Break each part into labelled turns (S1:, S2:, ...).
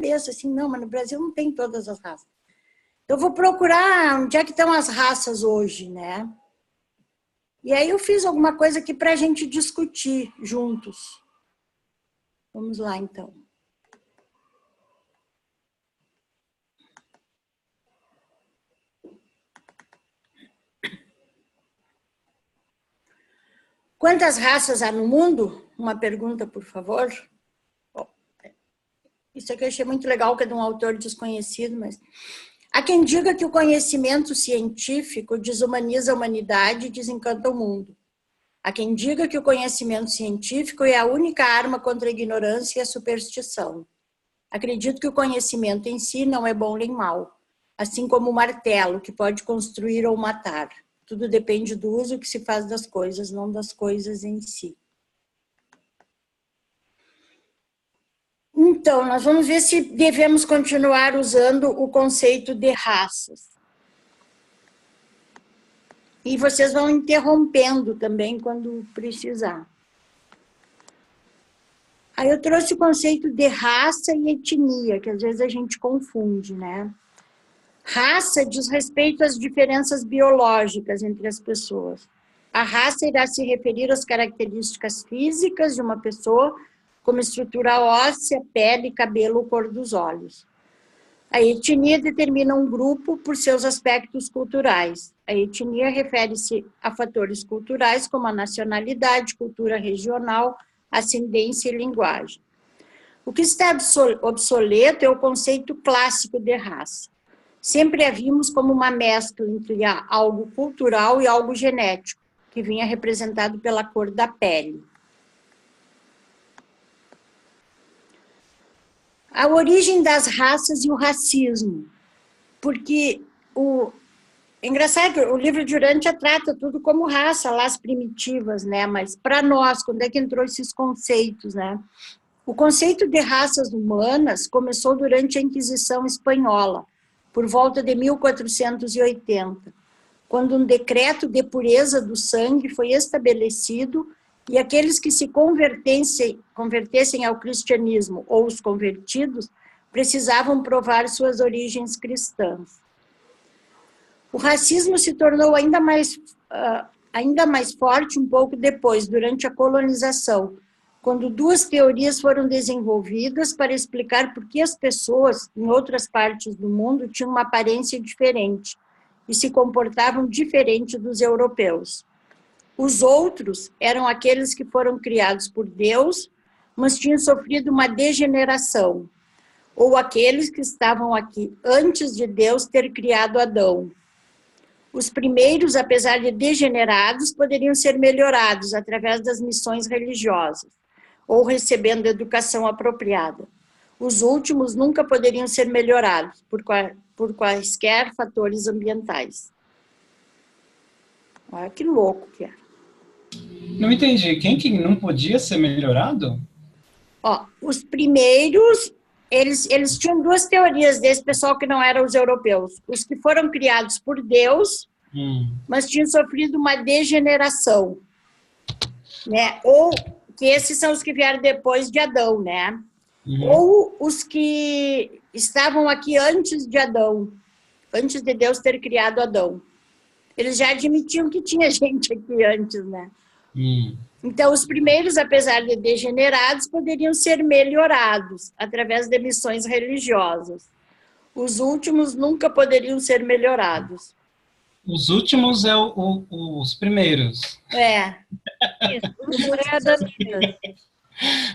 S1: cabeça, assim, não, mas no Brasil não tem todas as raças. Então, eu vou procurar onde é que estão as raças hoje, né? E aí eu fiz alguma coisa aqui para a gente discutir juntos. Vamos lá, então. Quantas raças há no mundo? Uma pergunta, por favor. Bom, isso aqui eu achei muito legal, que é de um autor desconhecido, mas... Há quem diga que o conhecimento científico desumaniza a humanidade e desencanta o mundo. Há quem diga que o conhecimento científico é a única arma contra a ignorância e a superstição. Acredito que o conhecimento em si não é bom nem mau, assim como o martelo, que pode construir ou matar. Tudo depende do uso que se faz das coisas, não das coisas em si. Então, nós vamos ver se devemos continuar usando o conceito de raças. E vocês vão interrompendo também quando precisar. Aí eu trouxe o conceito de raça e etnia, que às vezes a gente confunde, né? Raça diz respeito às diferenças biológicas entre as pessoas. A raça irá se referir às características físicas de uma pessoa, como estrutura óssea, pele, cabelo ou cor dos olhos. A etnia determina um grupo por seus aspectos culturais. A etnia refere-se a fatores culturais como a nacionalidade, cultura regional, ascendência e linguagem. O que está obsoleto é o conceito clássico de raça. Sempre a vimos como uma mescla entre algo cultural e algo genético, que vinha representado pela cor da pele. A origem das raças e o racismo, porque é engraçado que o livro de Urântia trata tudo como raça, lá as primitivas, né? Mas para nós, quando é que entrou esses conceitos, né? O conceito de raças humanas começou durante a Inquisição Espanhola, por volta de 1480, quando um decreto de pureza do sangue foi estabelecido e aqueles que se convertessem ao cristianismo ou os convertidos precisavam provar suas origens cristãs. O racismo se tornou ainda mais forte um pouco depois, durante a colonização, quando duas teorias foram desenvolvidas para explicar por que as pessoas em outras partes do mundo tinham uma aparência diferente e se comportavam diferente dos europeus. Os outros eram aqueles que foram criados por Deus, mas tinham sofrido uma degeneração, ou aqueles que estavam aqui antes de Deus ter criado Adão. Os primeiros, apesar de degenerados, poderiam ser melhorados através das missões religiosas, ou recebendo educação apropriada. Os últimos nunca poderiam ser melhorados por quaisquer fatores ambientais. Olha que louco que é.
S2: Não entendi. Quem que não podia ser melhorado?
S1: Ó, os primeiros, eles tinham duas teorias desse pessoal que não eram os europeus. Os que foram criados por Deus, mas tinham sofrido uma degeneração, né? Ou que esses são os que vieram depois de Adão, né? Ou os que estavam aqui antes de Adão, antes de Deus ter criado Adão. Eles já admitiam que tinha gente aqui antes, né? Então, os primeiros, apesar de degenerados, poderiam ser melhorados através de missões religiosas. Os últimos nunca poderiam ser melhorados.
S2: Os últimos é os primeiros.
S1: É.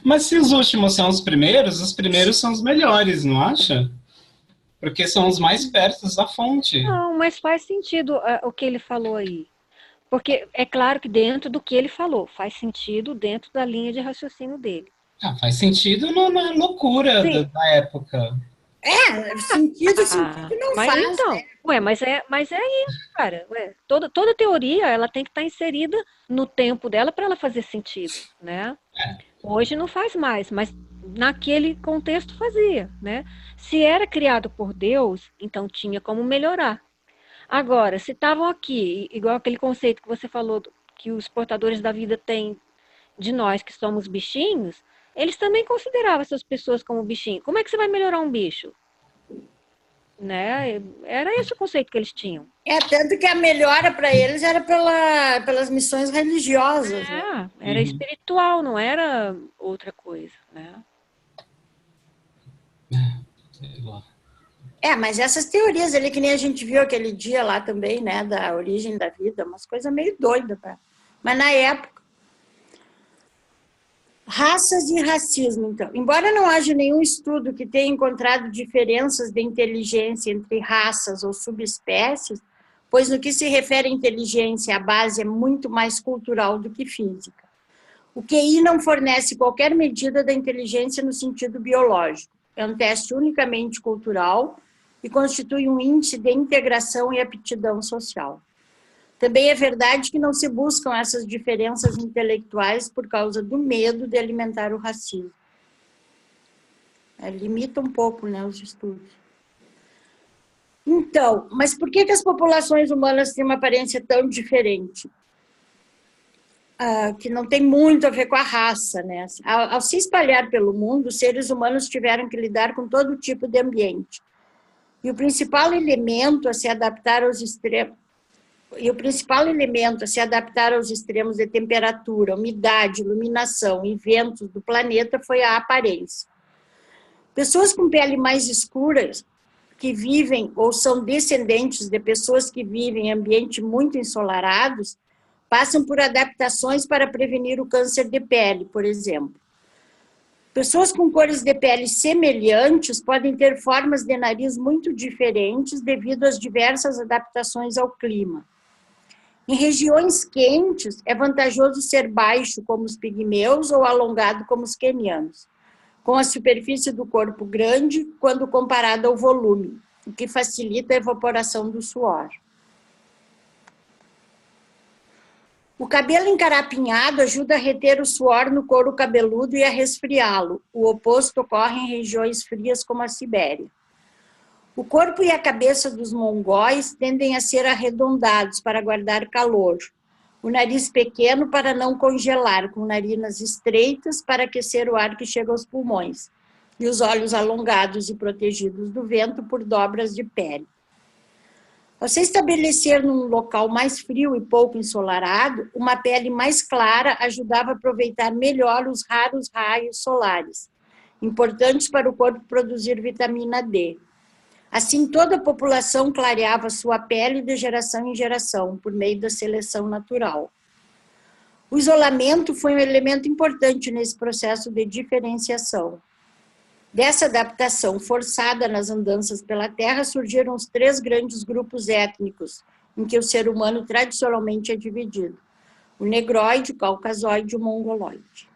S2: Mas se os últimos são os primeiros são os melhores, não acha? Porque são os mais perto da fonte.
S3: Não, mas faz sentido o que ele falou aí. Porque é claro que dentro do que ele falou, faz sentido dentro da linha de raciocínio dele.
S2: Faz sentido na loucura da época.
S1: Sentido não
S3: mas
S1: faz.
S3: Então,
S1: né?
S3: mas é isso, cara. Toda teoria, ela tem que estar inserida no tempo dela para ela fazer sentido, né? Hoje não faz mais, mas naquele contexto fazia, né? Se era criado por Deus, então tinha como melhorar. Agora, se estavam aqui, igual aquele conceito que você falou, que os portadores da vida têm de nós, que somos bichinhos, eles também consideravam essas pessoas como bichinho. Como é que você vai melhorar um bicho? Né? Era esse o conceito que eles tinham.
S1: Tanto que a melhora para eles era pelas missões religiosas, né?
S3: Era espiritual, não era outra coisa, né?
S2: Sei lá.
S1: Mas essas teorias ali, que nem a gente viu aquele dia lá também, né, da origem da vida, umas coisas meio doidas, mas na época. Raças e racismo, então. Embora não haja nenhum estudo que tenha encontrado diferenças de inteligência entre raças ou subespécies, pois no que se refere à inteligência, a base é muito mais cultural do que física. O QI não fornece qualquer medida da inteligência no sentido biológico. É um teste unicamente cultural e constitui um índice de integração e aptidão social. Também é verdade que não se buscam essas diferenças intelectuais por causa do medo de alimentar o racismo. Limita um pouco, né, os estudos. Então, mas por que as populações humanas têm uma aparência tão diferente? Que não tem muito a ver com a raça, né? Ao se espalhar pelo mundo, os seres humanos tiveram que lidar com todo tipo de ambiente. E o principal elemento a se adaptar aos extremos de temperatura, umidade, iluminação e ventos do planeta foi a aparência. Pessoas com pele mais escuras, que vivem ou são descendentes de pessoas que vivem em ambientes muito ensolarados, passam por adaptações para prevenir o câncer de pele, por exemplo. Pessoas com cores de pele semelhantes podem ter formas de nariz muito diferentes devido às diversas adaptações ao clima. Em regiões quentes, é vantajoso ser baixo, como os pigmeus, ou alongado, como os quenianos, com a superfície do corpo grande quando comparado ao volume, o que facilita a evaporação do suor. O cabelo encarapinhado ajuda a reter o suor no couro cabeludo e a resfriá-lo. O oposto ocorre em regiões frias como a Sibéria. O corpo e a cabeça dos mongóis tendem a ser arredondados para guardar calor. O nariz pequeno para não congelar, com narinas estreitas para aquecer o ar que chega aos pulmões. E os olhos alongados e protegidos do vento por dobras de pele. Ao se estabelecer num local mais frio e pouco ensolarado, uma pele mais clara ajudava a aproveitar melhor os raros raios solares, importantes para o corpo produzir vitamina D. Assim, toda a população clareava sua pele de geração em geração, por meio da seleção natural. O isolamento foi um elemento importante nesse processo de diferenciação. Dessa adaptação forçada nas andanças pela Terra, surgiram os 3 grandes grupos étnicos, em que o ser humano tradicionalmente é dividido: o negroide, o caucasoide e o mongoloide.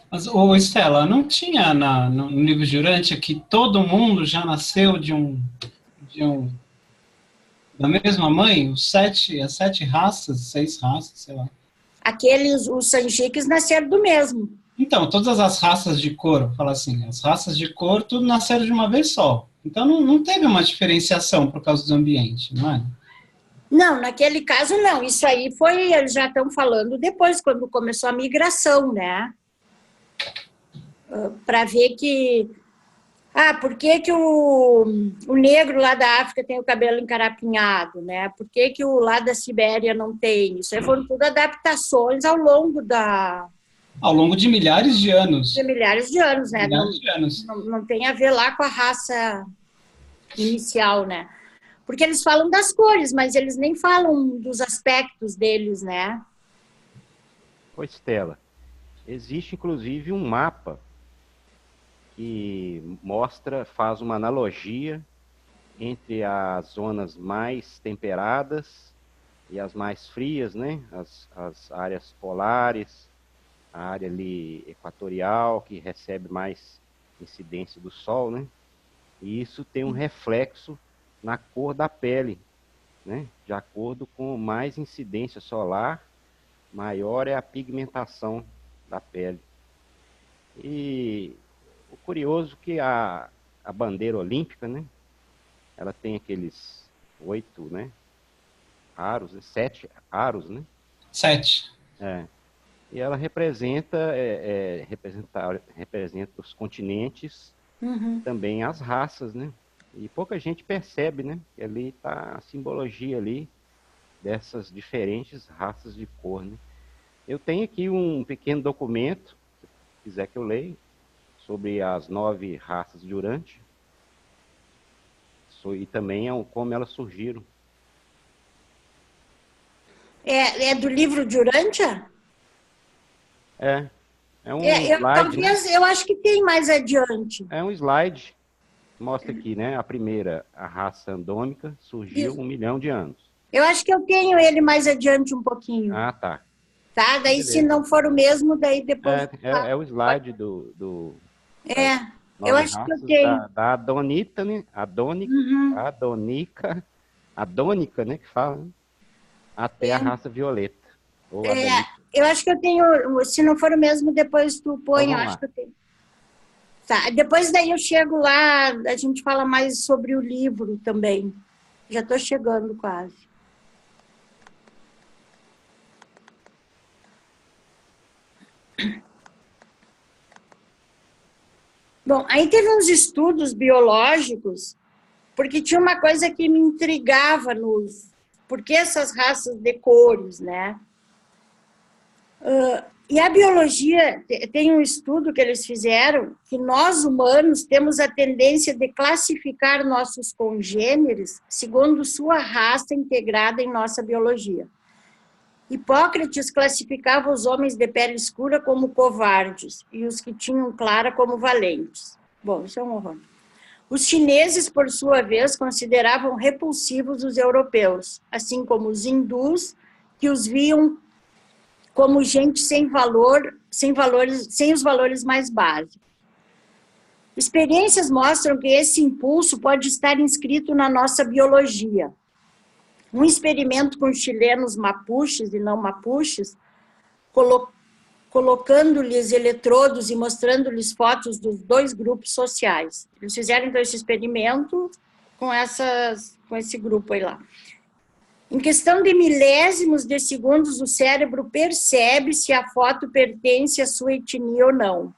S2: Mas, Estela, não tinha no livro de Urântia que todo mundo já nasceu da mesma mãe? As 7 raças, 6 raças, sei lá.
S1: Os sanjiques nasceram do mesmo.
S2: Então, todas as raças de cor, fala assim, as raças de cor, tudo nasceram de uma vez só. Então, não teve uma diferenciação por causa do ambiente, não é?
S1: Não, naquele caso não. Isso aí eles já estão falando depois, quando começou a migração, né? Para ver que... por que o negro lá da África tem o cabelo encarapinhado, né? Por que o lá da Sibéria não tem? Isso aí foram tudo adaptações ao longo
S2: de milhares de anos.
S1: De milhares de anos, né?
S2: Milhares de anos.
S1: Não tem a ver lá com a raça inicial, né? Porque eles falam das cores, mas eles nem falam dos aspectos deles, né?
S4: Ô, Estela, existe inclusive um mapa que faz uma analogia entre as zonas mais temperadas e as mais frias, né? As áreas polares, a área ali equatorial, que recebe mais incidência do sol, né? E isso tem um reflexo na cor da pele, né? De acordo com mais incidência solar, maior é a pigmentação da pele. E o curioso é que a bandeira olímpica, né? Ela tem aqueles 8, né? Aros, 7 aros, né?
S2: 7.
S4: E ela representa os continentes, também as raças, né? E pouca gente percebe, né? Que ali está a simbologia ali dessas diferentes raças de cor, né? Eu tenho aqui um pequeno documento, se quiser que eu leia, sobre as 9 raças de Urântia, e também como elas surgiram.
S1: É do livro de Urântia?
S4: É um slide,
S1: talvez, né? Eu acho que tem mais adiante.
S4: É um slide, mostra aqui, né? A primeira, a raça andômica, surgiu 1 milhão de anos.
S1: Eu acho que eu tenho ele mais adiante um pouquinho.
S4: Ah, tá.
S1: Tá, daí
S4: beleza.
S1: Se não for o mesmo, daí depois...
S4: É o slide do
S1: eu acho que eu tenho.
S4: Da Adonita, né? Adônica, né? Que fala, né? Até a raça violeta.
S1: Eu acho que eu tenho, se não for o mesmo, depois tu põe,
S4: então,
S1: eu acho que eu tenho. Tá, depois daí eu chego lá, a gente fala mais sobre o livro também. Já estou chegando quase. Bom, aí teve uns estudos biológicos, porque tinha uma coisa que me intrigava por que essas raças de cores, né? E a biologia, tem um estudo que eles fizeram, que nós humanos temos a tendência de classificar nossos congêneres segundo sua raça integrada em nossa biologia. Hipócrates classificava os homens de pele escura como covardes e os que tinham clara como valentes. Bom, isso é um horror. Os chineses, por sua vez, consideravam repulsivos os europeus, assim como os hindus, que os viam como gente sem os valores mais básicos. Experiências mostram que esse impulso pode estar inscrito na nossa biologia. Um experimento com chilenos mapuches e não mapuches, colocando-lhes eletrodos e mostrando-lhes fotos dos 2 grupos sociais. Eles fizeram, então, esse experimento com esse grupo aí lá. Em questão de milésimos de segundos, o cérebro percebe se a foto pertence à sua etnia ou não.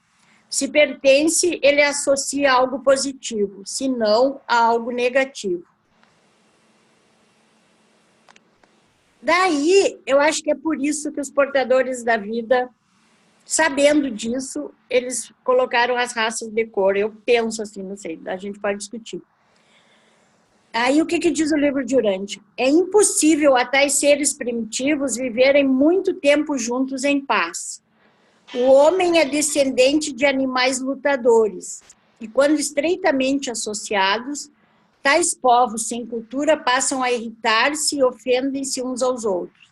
S1: Se pertence, ele associa a algo positivo, se não, a algo negativo. Daí, eu acho que é por isso que os portadores da vida, sabendo disso, eles colocaram as raças de cor. Eu penso assim, não sei, a gente pode discutir. Aí, o que diz o livro de Urântia? É impossível a tais seres primitivos viverem muito tempo juntos em paz. O homem é descendente de animais lutadores, e quando estreitamente associados, tais povos sem cultura passam a irritar-se e ofendem-se uns aos outros.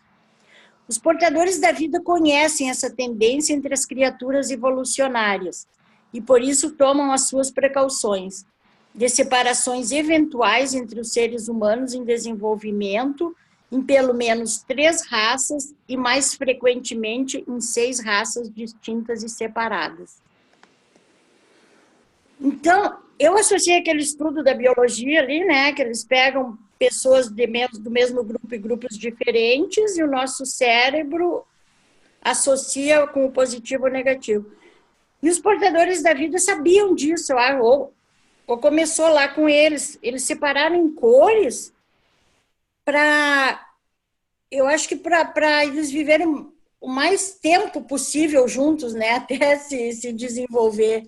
S1: Os portadores da vida conhecem essa tendência entre as criaturas evolucionárias, e por isso tomam as suas precauções, de separações eventuais entre os seres humanos em desenvolvimento, em pelo menos 3 raças e, mais frequentemente, em 6 raças distintas e separadas. Então, eu associei aquele estudo da biologia ali, né, que eles pegam pessoas do mesmo grupo e grupos diferentes, e o nosso cérebro associa com o positivo ou negativo. E os portadores da vida sabiam disso, ou começou lá com eles. Eles separaram em cores eu acho que para eles viverem o mais tempo possível juntos, né, até se desenvolver.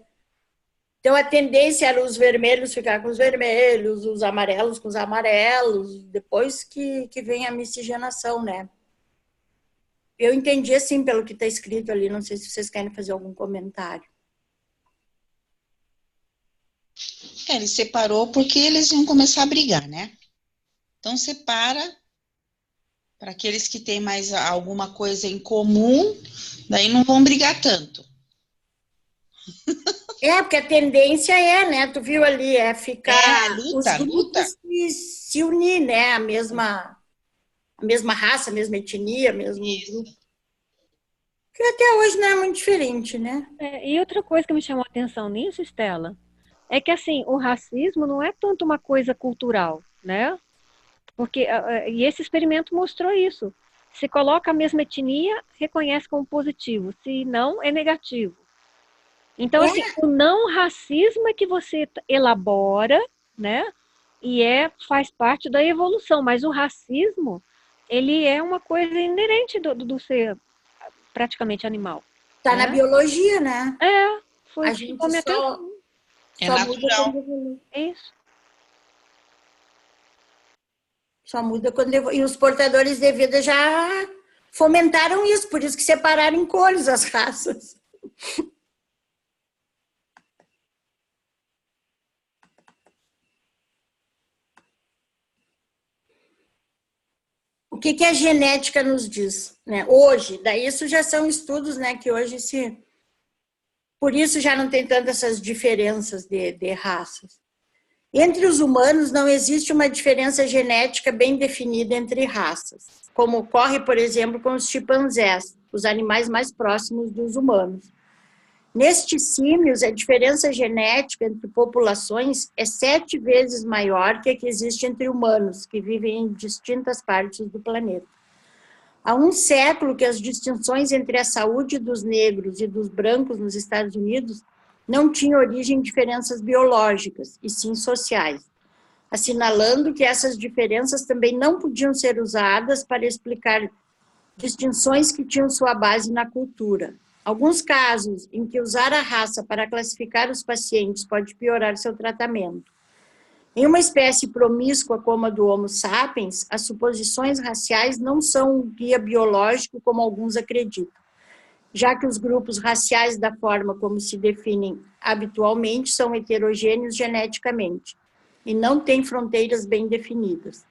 S1: Então, a tendência era os vermelhos ficar com os vermelhos, os amarelos com os amarelos, depois que vem a miscigenação, né? Eu entendi assim pelo que está escrito ali, não sei se vocês querem fazer algum comentário.
S5: Ele separou porque eles iam começar a brigar, né? Então, separa para aqueles que têm mais alguma coisa em comum, daí não vão brigar tanto.
S1: Porque a tendência né? Tu viu ali, ficar
S5: luta.
S1: Se unir, né? A mesma raça, a mesma etnia, mesmo grupo. Que até hoje não é muito diferente, né?
S3: E outra coisa que me chamou a atenção nisso, Estela, é que assim, o racismo não é tanto uma coisa cultural, né? Porque, e esse experimento mostrou isso. Se coloca a mesma etnia, reconhece como positivo. Se não, é negativo. Então, assim, o não racismo é que você elabora, né? E faz parte da evolução. Mas o racismo, ele é uma coisa inerente do ser praticamente animal.
S1: Tá na biologia, né?
S3: Foi
S1: a
S3: isso que
S1: gente
S3: tomou minha
S1: só
S3: atenção.
S1: muda quando evolui.
S3: É isso.
S1: Só muda quando evolui. E os portadores de vida já fomentaram isso, por isso que separaram em cores as raças. O que a genética nos diz, né? Hoje, daí isso já são estudos, né, que hoje por isso já não tem tantas essas diferenças de raças. Entre os humanos não existe uma diferença genética bem definida entre raças, como ocorre, por exemplo, com os chimpanzés, os animais mais próximos dos humanos. Nestes símios, a diferença genética entre populações é 7 vezes maior que a que existe entre humanos, que vivem em distintas partes do planeta. Há um século que as distinções entre a saúde dos negros e dos brancos nos Estados Unidos não tinham origem em diferenças biológicas, e sim sociais, assinalando que essas diferenças também não podiam ser usadas para explicar distinções que tinham sua base na cultura. Alguns casos em que usar a raça para classificar os pacientes pode piorar seu tratamento. Em uma espécie promíscua como a do Homo sapiens, as suposições raciais não são um guia biológico como alguns acreditam, já que os grupos raciais, da forma como se definem habitualmente, são heterogêneos geneticamente e não têm fronteiras bem definidas.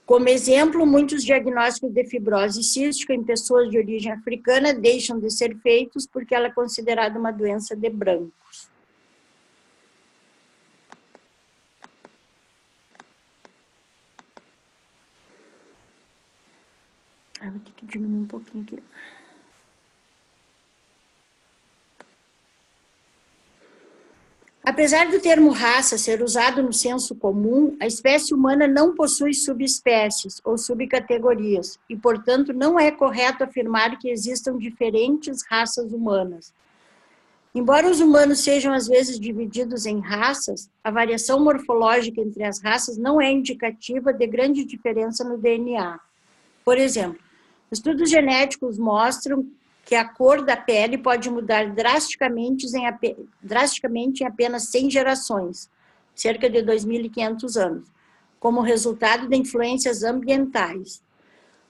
S1: Como exemplo, muitos diagnósticos de fibrose cística em pessoas de origem africana deixam de ser feitos porque ela é considerada uma doença de brancos. Vou ter que diminuir um pouquinho aqui. Apesar do termo raça ser usado no senso comum, a espécie humana não possui subespécies ou subcategorias e, portanto, não é correto afirmar que existam diferentes raças humanas. Embora os humanos sejam às vezes divididos em raças, a variação morfológica entre as raças não é indicativa de grande diferença no DNA. Por exemplo, estudos genéticos mostram que a cor da pele pode mudar drasticamente em apenas 100 gerações, cerca de 2.500 anos, como resultado de influências ambientais.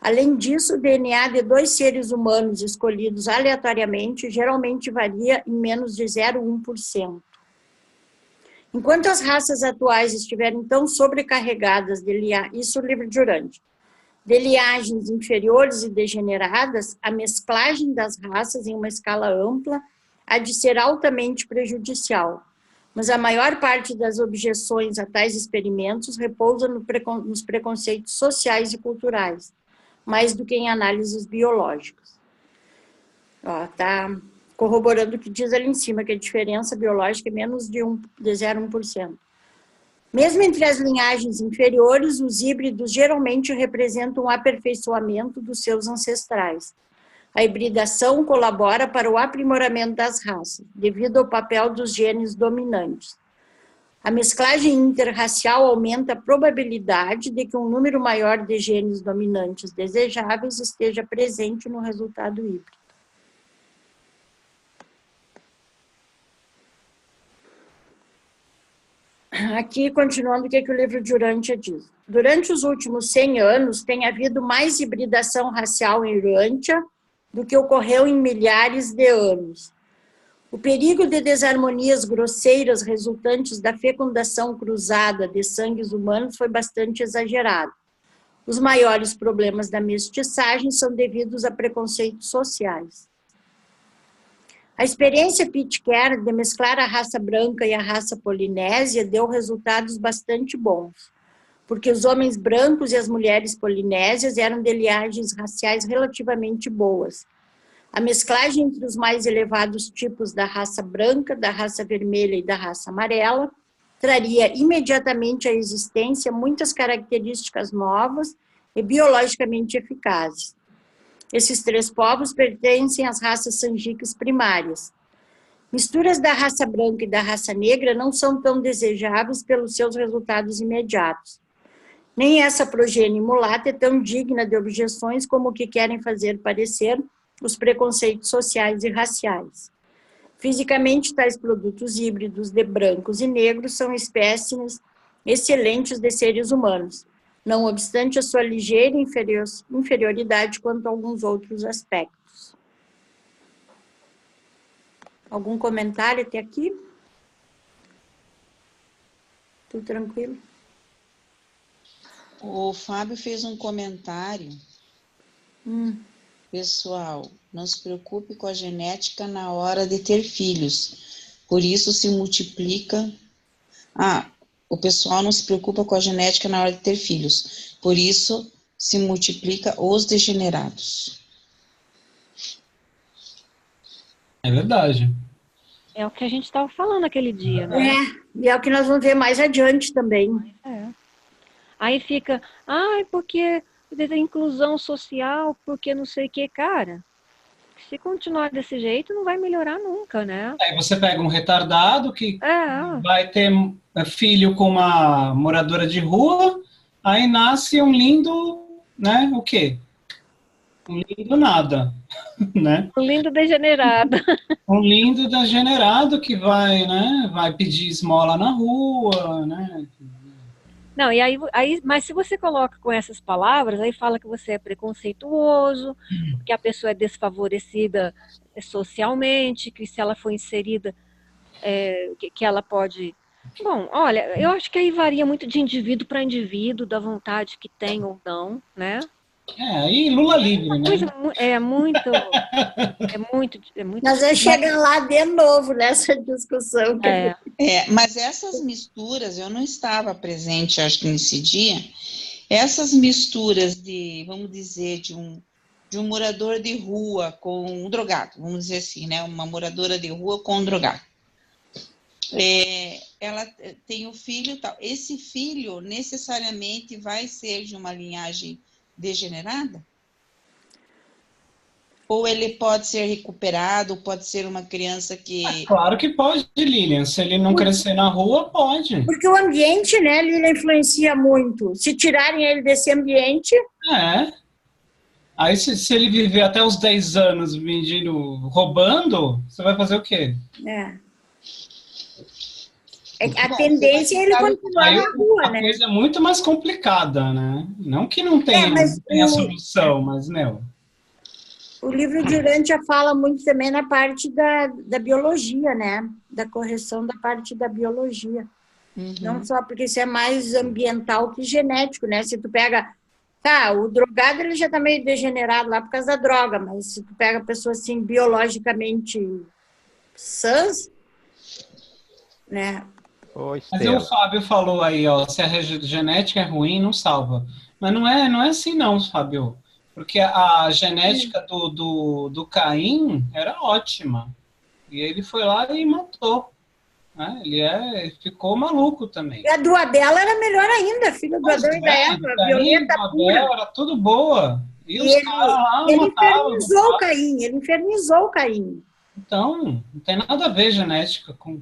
S1: Além disso, o DNA de 2 seres humanos escolhidos aleatoriamente geralmente varia em menos de 0,1%. Enquanto as raças atuais estiverem tão sobrecarregadas isso livre Durante, de linhagens inferiores e degeneradas, a mesclagem das raças em uma escala ampla há de ser altamente prejudicial. Mas a maior parte das objeções a tais experimentos repousa nos preconceitos sociais e culturais, mais do que em análises biológicas. Está corroborando o que diz ali em cima, que a diferença biológica é menos de 0,1%. Mesmo entre as linhagens inferiores, os híbridos geralmente representam um aperfeiçoamento dos seus ancestrais. A hibridação colabora para o aprimoramento das raças, devido ao papel dos genes dominantes. A mesclagem interracial aumenta a probabilidade de que um número maior de genes dominantes desejáveis esteja presente no resultado híbrido. Aqui, continuando o que o livro de Urântia diz. Durante os últimos 100 anos, tem havido mais hibridação racial em Urântia do que ocorreu em milhares de anos. O perigo de desarmonias grosseiras resultantes da fecundação cruzada de sangues humanos foi bastante exagerado. Os maiores problemas da mestiçagem são devidos a preconceitos sociais. A experiência Pitcairn de mesclar a raça branca e a raça polinésia deu resultados bastante bons, porque os homens brancos e as mulheres polinésias eram de linhagens raciais relativamente boas. A mesclagem entre os mais elevados tipos da raça branca, da raça vermelha e da raça amarela traria imediatamente à existência muitas características novas e biologicamente eficazes. Esses 3 povos pertencem às raças sangicas primárias. Misturas da raça branca e da raça negra não são tão desejáveis pelos seus resultados imediatos. Nem essa progênie mulata é tão digna de objeções como o que querem fazer parecer os preconceitos sociais e raciais. Fisicamente, tais produtos híbridos de brancos e negros são espécimes excelentes de seres humanos, não obstante a sua ligeira inferioridade quanto a alguns outros aspectos. Algum comentário até aqui? Tudo tranquilo?
S5: O Fábio fez um comentário. Pessoal, não se preocupe com a genética na hora de ter filhos. Por isso se multiplica... o pessoal não se preocupa com a genética na hora de ter filhos. Por isso se multiplica os degenerados.
S2: É verdade.
S3: É o que a gente estava falando aquele dia, né?
S1: E é o que nós vamos ver mais adiante também.
S3: Aí fica, porque inclusão social, porque não sei o que, cara. Se continuar desse jeito, não vai melhorar nunca, né?
S2: Aí você pega um retardado que vai ter filho com uma moradora de rua, aí nasce um lindo, né, o quê? Um lindo nada, né?
S3: Um lindo degenerado.
S2: Um lindo degenerado que vai, né, vai pedir esmola na rua, né?
S3: Não, e aí, mas se você coloca com essas palavras, aí fala que você é preconceituoso, que a pessoa é desfavorecida socialmente, que se ela for inserida, que ela pode... Bom, olha, eu acho que aí varia muito de indivíduo para indivíduo, da vontade que tem ou não, né?
S2: Aí Lula livre, né?
S3: É muito...
S1: Nós vamos chegar lá de novo nessa discussão.
S5: Mas essas misturas, eu não estava presente, acho que nesse dia, essas misturas de, vamos dizer, de um morador de rua com um drogado, vamos dizer assim, né? Uma moradora de rua com um drogado. Ela tem um filho e tal. Esse filho necessariamente vai ser de uma linhagem degenerada? Ou ele pode ser recuperado, pode ser uma criança que...
S2: Claro que pode, Lilian. Se ele não crescer na rua, pode.
S1: Porque o ambiente, né, Lilian, influencia muito. Se tirarem ele desse ambiente...
S2: Aí se ele viver até os 10 anos roubando, você vai fazer o quê?
S1: A tendência é ele continuar na rua, né?
S2: A coisa é muito mais complicada, né? Não que não tenha solução, mas, meu...
S1: O livro de Urântia fala muito também na parte da biologia, né? Da correção da parte da biologia. Não só porque isso é mais ambiental que genético, né? Se tu pega... o drogado ele já tá meio degenerado lá por causa da droga, mas se tu pega pessoas assim, biologicamente sãs, né?
S2: Mas o Fábio falou aí, se a genética é ruim, não salva. Mas não é assim não, Fábio. Porque a genética do Caim era ótima. E ele foi lá e matou. Né? Ele ficou maluco também.
S1: E a do Abel era melhor ainda, filho do Adão e da Eva, violenta pura.
S2: Era tudo boa. E os caras lá
S1: ele infernizou o Caim, ele infernizou o Caim.
S2: Então, não tem nada a ver genética com...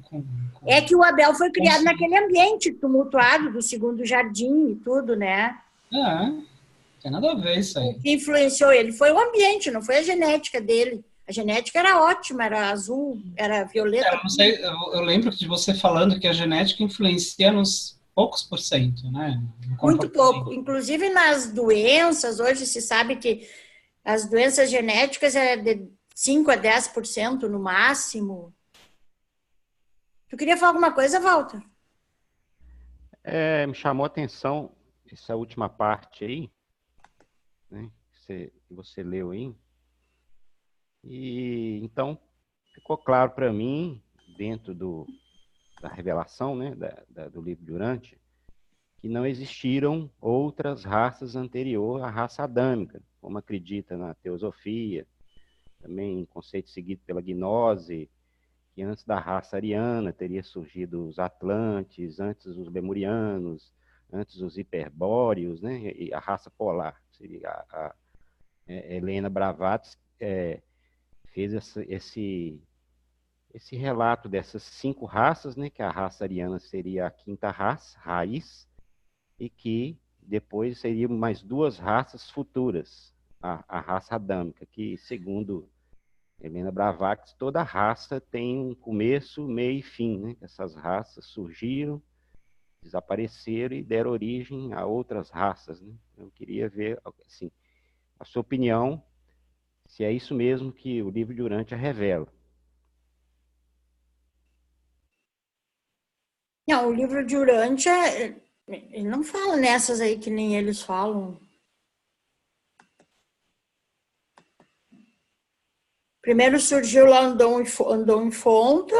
S1: É que o Abel foi criado naquele ambiente tumultuado do segundo jardim e tudo, né?
S2: Não tem nada a ver isso aí.
S1: O que influenciou ele foi o ambiente, não foi a genética dele. A genética era ótima, era azul, era violeta.
S2: Eu não sei, eu lembro de você falando que a genética influencia nos poucos por cento, né?
S1: Muito pouco. Inclusive nas doenças, hoje se sabe que as doenças genéticas é de 5 a 10% no máximo. Tu queria falar alguma coisa, Walter?
S4: Me chamou a atenção essa última parte aí, né, que você leu aí. E então ficou claro para mim, dentro da revelação, né, do livro de Urântia, que não existiram outras raças anterior à raça adâmica, como acredita na teosofia, também conceito seguido pela gnose, que antes da raça ariana teria surgido os atlantes, antes os lemurianos, antes os hiperbóreos, né, e a raça polar, seria Helena Blavatsky fez esse relato dessas 5 raças, né, que a raça ariana seria a 5ª raça, raiz, e que depois seriam mais 2 raças futuras, a raça adâmica, que, segundo Helena Blavatsky, toda raça tem um começo, meio e fim, né? Essas raças surgiram, desapareceram e deram origem a outras raças, né? Eu queria ver, assim, a sua opinião, se é isso mesmo que o livro de Urântia revela.
S1: Não, o livro de Urântia, ele não fala nessas aí que nem eles falam. Primeiro surgiu lá Andon e Fonta,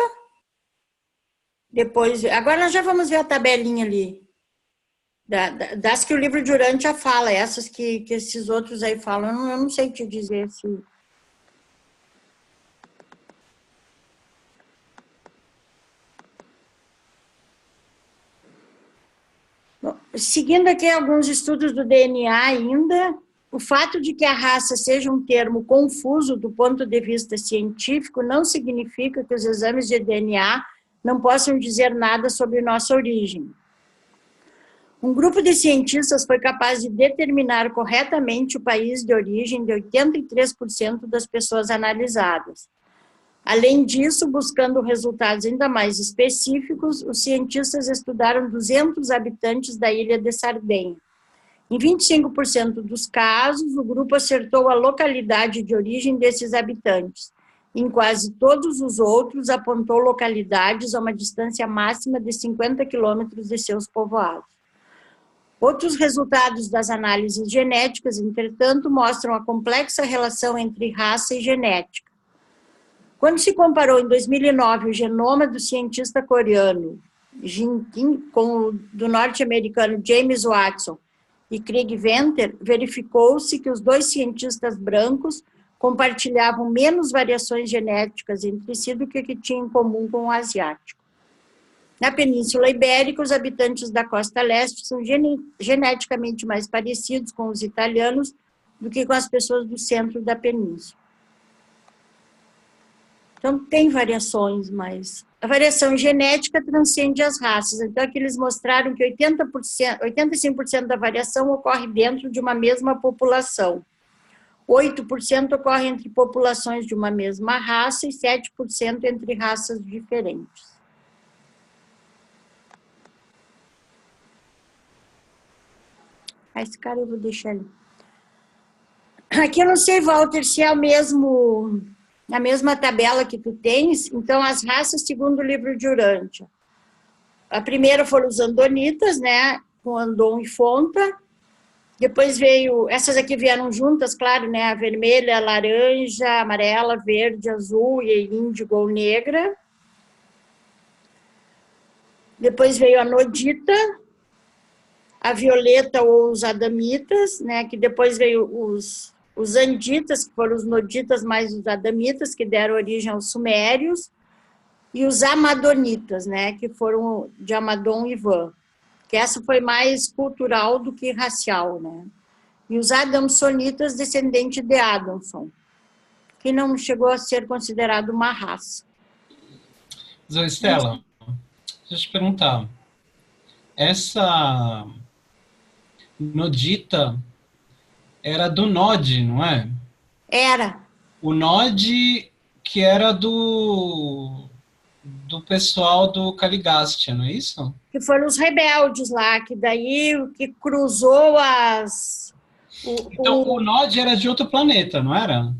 S1: depois... Agora nós já vamos ver a tabelinha ali. Das que o livro de Urântia fala, essas que esses outros aí falam, eu não sei te dizer se... Bom, seguindo aqui alguns estudos do DNA ainda, o fato de que a raça seja um termo confuso do ponto de vista científico não significa que os exames de DNA não possam dizer nada sobre nossa origem. Um grupo de cientistas foi capaz de determinar corretamente o país de origem de 83% das pessoas analisadas. Além disso, buscando resultados ainda mais específicos, os cientistas estudaram 200 habitantes da ilha de Sardenha. Em 25% dos casos, o grupo acertou a localidade de origem desses habitantes. Em quase todos os outros, apontou localidades a uma distância máxima de 50 quilômetros de seus povoados. Outros resultados das análises genéticas, entretanto, mostram a complexa relação entre raça e genética. Quando se comparou em 2009 o genoma do cientista coreano Jin Kim com o do norte-americano James Watson e Craig Venter, verificou-se que os 2 cientistas brancos compartilhavam menos variações genéticas entre si do que tinham em comum com o asiático. Na Península Ibérica, os habitantes da costa leste são geneticamente mais parecidos com os italianos do que com as pessoas do centro da península. Então, tem variações, mas a variação genética transcende as raças. Então, aqui eles mostraram que 85% da variação ocorre dentro de uma mesma população. 8% ocorre entre populações de uma mesma raça e 7% entre raças diferentes. Esse cara eu vou deixar ali. Aqui eu não sei, Walter, se é a mesma tabela que tu tens. Então, as raças segundo o livro de Urântia. A primeira foram os andonitas, né, com Andon e Fonta. Depois veio, essas aqui vieram juntas, claro, né, a vermelha, a laranja, a amarela, a verde, a azul e a índigo ou negra. Depois veio a nodita, a violeta ou os adamitas, né, que depois veio os anditas, que foram os noditas mais os adamitas, que deram origem aos sumérios, e os amadonitas, né, que foram de Amadon e Van, que essa foi mais cultural do que racial, né. E os adamsonitas, descendente de Adamson, que não chegou a ser considerado uma raça.
S2: Zé Estela, deixa eu te perguntar, essa nodita era do Nod, não é?
S1: Era.
S2: O Nod que era do pessoal do Caligastia, não é isso?
S1: Que foram os rebeldes lá, que daí que cruzou as...
S2: Então, o Nod era de outro planeta, não era?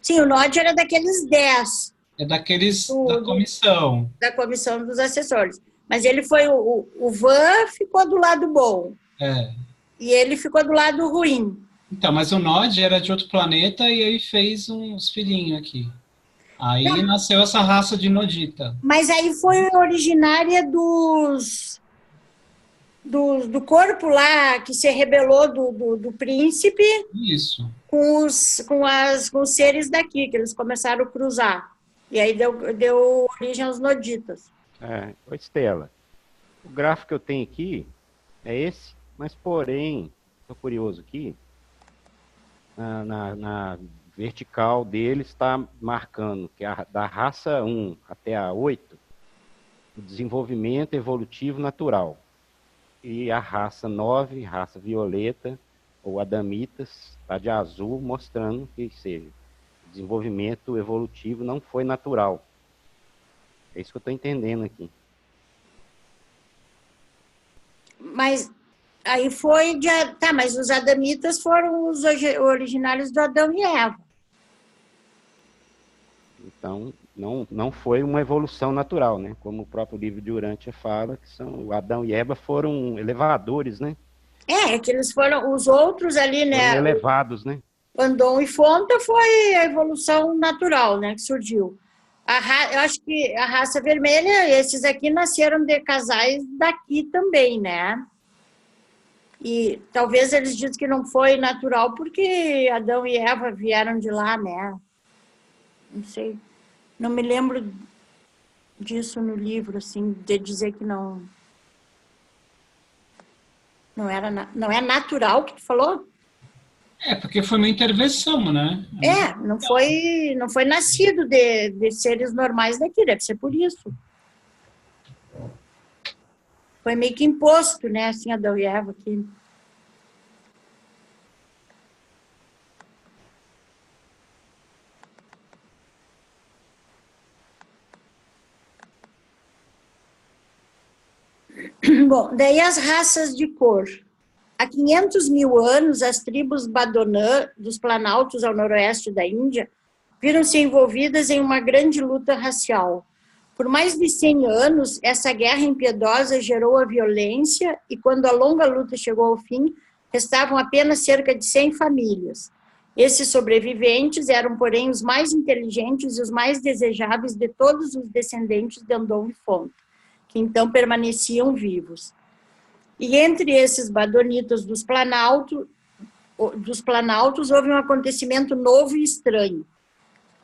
S1: Sim, o Nod era daqueles 10.
S2: É daqueles da comissão.
S1: Da comissão dos assessores. Mas ele foi... O Van ficou do lado bom.
S2: É.
S1: E ele ficou do lado ruim.
S2: Então, mas o Nod era de outro planeta e aí fez uns filhinhos aqui. Aí nasceu essa raça de nodita.
S1: Mas aí foi originária do corpo lá que se rebelou do príncipe.
S2: Isso.
S1: Com os seres daqui, que eles começaram a cruzar. E aí deu origem aos noditas.
S4: Ô Estela, o gráfico que eu tenho aqui é esse, mas porém, estou curioso aqui, na vertical dele está marcando que da raça 1 até a 8, o desenvolvimento evolutivo natural. E a raça 9, raça violeta, ou adamitas, está de azul, mostrando que seja, o desenvolvimento evolutivo não foi natural. É isso que eu estou entendendo aqui.
S1: Mas aí foi... Tá, mas os adamitas foram os originários do Adão e Eva.
S4: Então, não foi uma evolução natural, né? Como o próprio livro de Urântia fala, que o Adão e Eva foram elevadores, né?
S1: Que eles foram... Os outros ali, né?
S4: Foram elevados, né?
S1: Andon e Fonta foi a evolução natural, né? Que surgiu. Eu acho que a raça vermelha, esses aqui nasceram de casais daqui também, né? E talvez eles dizem que não foi natural porque Adão e Eva vieram de lá, né? Não sei. Não me lembro disso no livro, assim, de dizer que não é natural que tu falou?
S2: Porque foi uma intervenção, né?
S1: Não foi nascido de seres normais daqui, deve ser por isso. Foi meio que imposto, né, assim, Adão e Eva aqui. Bom, daí as raças de cor. Há 500 mil anos, as tribos Badonã, dos Planaltos ao noroeste da Índia, viram-se envolvidas em uma grande luta racial. Por mais de 100 anos, essa guerra impiedosa gerou a violência e, quando a longa luta chegou ao fim, restavam apenas cerca de 100 famílias. Esses sobreviventes eram, porém, os mais inteligentes e os mais desejáveis de todos os descendentes de Andon e Fonta, que então permaneciam vivos. E entre esses badonitas dos Planaltos, houve um acontecimento novo e estranho.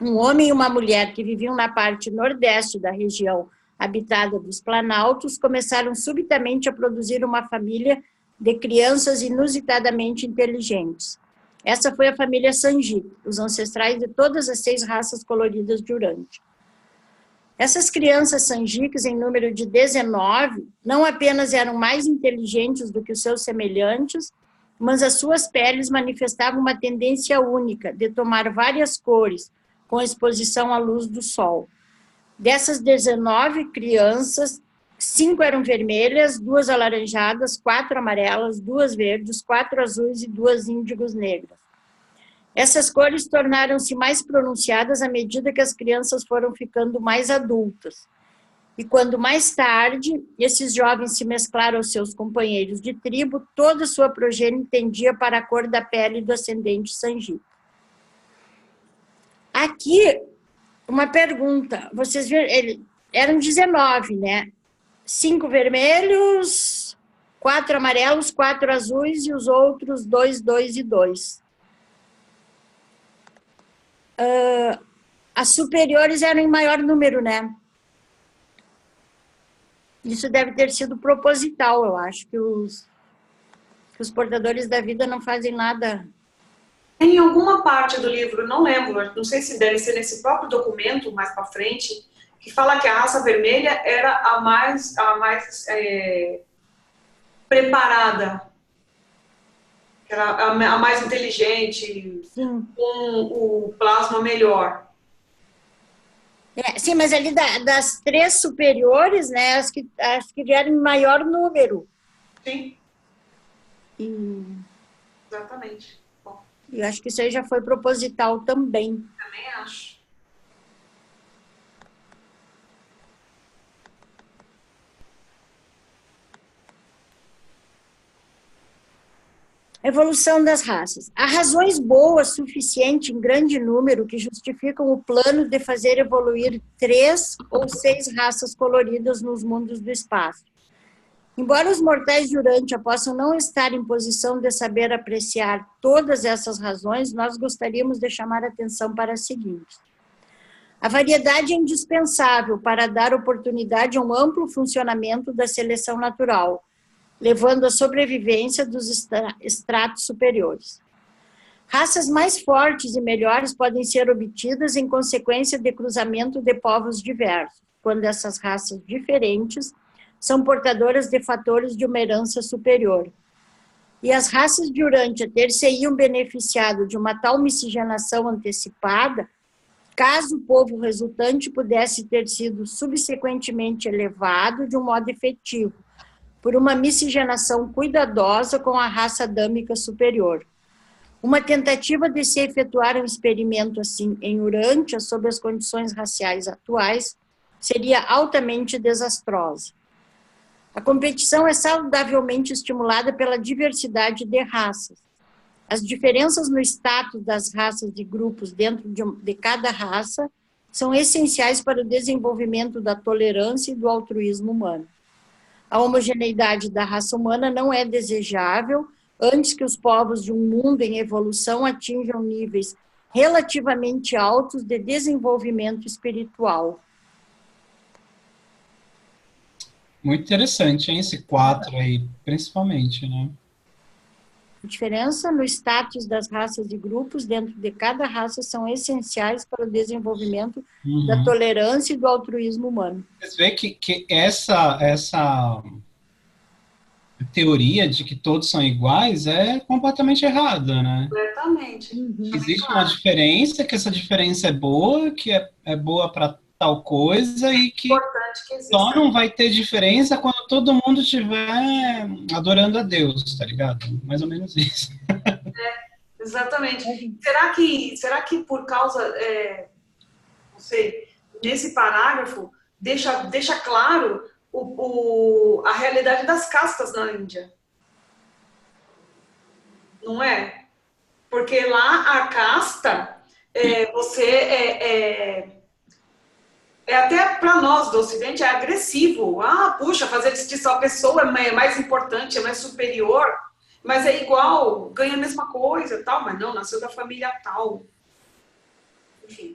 S1: Um homem e uma mulher que viviam na parte nordeste da região habitada dos Planaltos começaram subitamente a produzir uma família de crianças inusitadamente inteligentes. Essa foi a família Sanjique, os ancestrais de todas as 6 raças coloridas de Urântia. Essas crianças sanjiques, em número de 19, não apenas eram mais inteligentes do que os seus semelhantes, mas as suas peles manifestavam uma tendência única de tomar várias cores, com exposição à luz do sol. Dessas 19 crianças, 5 eram vermelhas, 2 alaranjadas, 4 amarelas, 2 verdes, 4 azuis e 2 índigos negras. Essas cores tornaram-se mais pronunciadas à medida que as crianças foram ficando mais adultas. E quando mais tarde esses jovens se mesclaram aos seus companheiros de tribo, toda sua progênie tendia para a cor da pele do ascendente Sanjique. Aqui, uma pergunta. Vocês viram, eram 19, né? 5 vermelhos, 4 amarelos, 4 azuis e os outros 2, 2 e 2. As superiores eram em maior número, né? Isso deve ter sido proposital, eu acho, que os portadores da vida não fazem nada.
S6: Em alguma parte do livro, não lembro, não sei se deve ser nesse próprio documento, mais para frente, que fala que a raça vermelha era a mais preparada, que era a mais inteligente, sim, com o plasma melhor.
S1: Sim, mas ali das 3 superiores, né, as que vieram em maior número.
S6: Sim. Exatamente. Bom.
S1: Eu acho que isso aí já foi proposital também.
S6: Também acho.
S1: Evolução das raças. Há razões boas suficientes em grande número que justificam o plano de fazer evoluir 3 ou 6 raças coloridas nos mundos do espaço. Embora os mortais de Urântia possam não estar em posição de saber apreciar todas essas razões, nós gostaríamos de chamar a atenção para as seguintes. A variedade é indispensável para dar oportunidade a um amplo funcionamento da seleção natural, levando à sobrevivência dos estratos superiores. Raças mais fortes e melhores podem ser obtidas em consequência de cruzamento de povos diversos, quando essas raças diferentes são portadoras de fatores de uma herança superior. E as raças de Urântia ter-se-iam beneficiado de uma tal miscigenação antecipada, caso o povo resultante pudesse ter sido subsequentemente elevado de um modo efetivo, por uma miscigenação cuidadosa com a raça adâmica superior. Uma tentativa de se efetuar um experimento assim em Urântia, sob as condições raciais atuais, seria altamente desastrosa. A competição é saudavelmente estimulada pela diversidade de raças. As diferenças no status das raças e grupos dentro de cada raça são essenciais para o desenvolvimento da tolerância e do altruísmo humano. A homogeneidade da raça humana não é desejável antes que os povos de um mundo em evolução atinjam níveis relativamente altos de desenvolvimento espiritual.
S2: Muito interessante, hein, esse 4 aí, principalmente, né?
S1: A diferença no status das raças e grupos dentro de cada raça são essenciais para o desenvolvimento da tolerância e do altruísmo humano.
S2: Você vê que essa teoria de que todos são iguais é completamente errada, né?
S6: Completamente.
S2: Existe uma diferença, que essa diferença é boa, que é boa para tal coisa e que só não vai ter diferença quando todo mundo estiver adorando a Deus, tá ligado? Mais ou menos isso.
S6: Exatamente. Será que por causa, não sei, nesse parágrafo deixa claro a realidade das castas na Índia? Não é? Porque lá a casta, até para nós do Ocidente, é agressivo. Ah, puxa, fazer distinção, a pessoa é mais importante, é mais superior, mas é igual, ganha a mesma coisa, tal, mas não, nasceu da família tal. Enfim.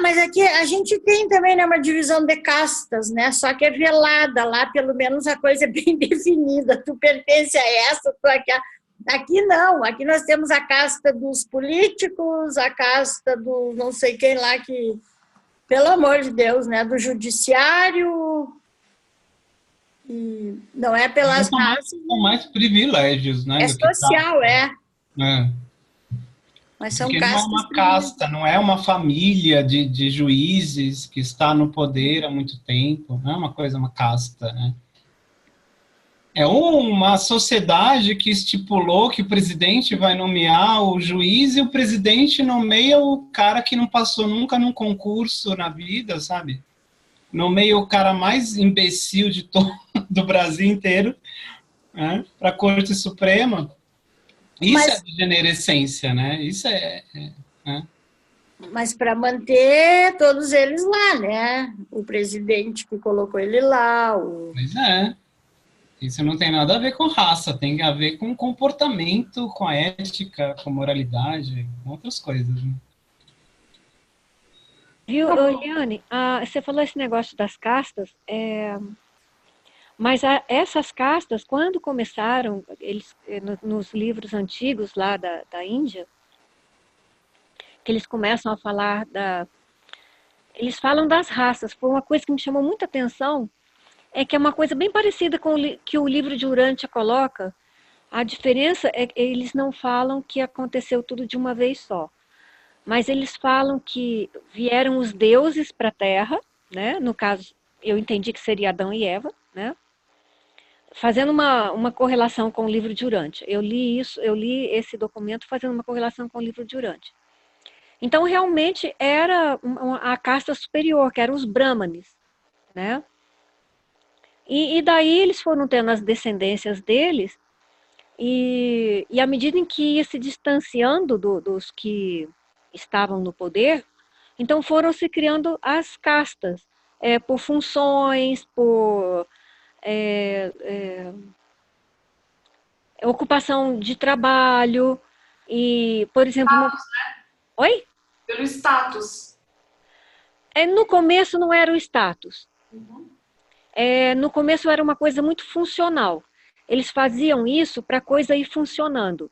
S1: Mas aqui a gente tem também, né, uma divisão de castas, né? Só que é velada, lá pelo menos a coisa é bem definida. Tu pertence a essa, tu aqui não. Aqui nós temos a casta dos políticos, a casta do não sei quem lá que, pelo amor de Deus, né? Do judiciário. E não é pelas raças.
S2: São mais privilégios, né?
S1: É social, é. Mas são
S2: porque
S1: castas.
S2: Não é uma casta, não é uma família de juízes que está no poder há muito tempo, não é uma coisa, uma casta, né? É uma sociedade que estipulou que o presidente vai nomear o juiz e o presidente nomeia o cara que não passou nunca num concurso na vida, sabe? Nomeia o cara mais imbecil de todo do Brasil inteiro, né, para a Corte Suprema. Isso é degenerescência, né? Isso
S1: Mas para manter todos eles lá, né? O presidente que colocou ele lá.
S2: Pois é. Isso não tem nada a ver com raça, tem a ver com comportamento, com a ética, com moralidade, com outras coisas. Né?
S3: Viu, Eliane? Você falou esse negócio das castas, mas essas castas, quando começaram, nos livros antigos lá da Índia, que eles começam a falar eles falam das raças. Foi uma coisa que me chamou muita atenção, é que é uma coisa bem parecida com o que o livro de Urântia coloca. A diferença é que eles não falam que aconteceu tudo de uma vez só, mas eles falam que vieram os deuses para a Terra, né? No caso, eu entendi que seria Adão e Eva, né? Fazendo uma correlação com o livro de Urântia. Eu li esse documento fazendo uma correlação com o livro de Urântia. Então, realmente, era a casta superior, que eram os brahmanes, né? E daí eles foram tendo as descendências deles, e à medida em que ia se distanciando dos que estavam no poder, então foram se criando as castas, por funções, por ocupação de trabalho, e, por exemplo...
S6: Status, né?
S3: Oi?
S6: Pelo status.
S3: No começo não era o status. No começo era uma coisa muito funcional. eles faziam isso para a coisa ir funcionando.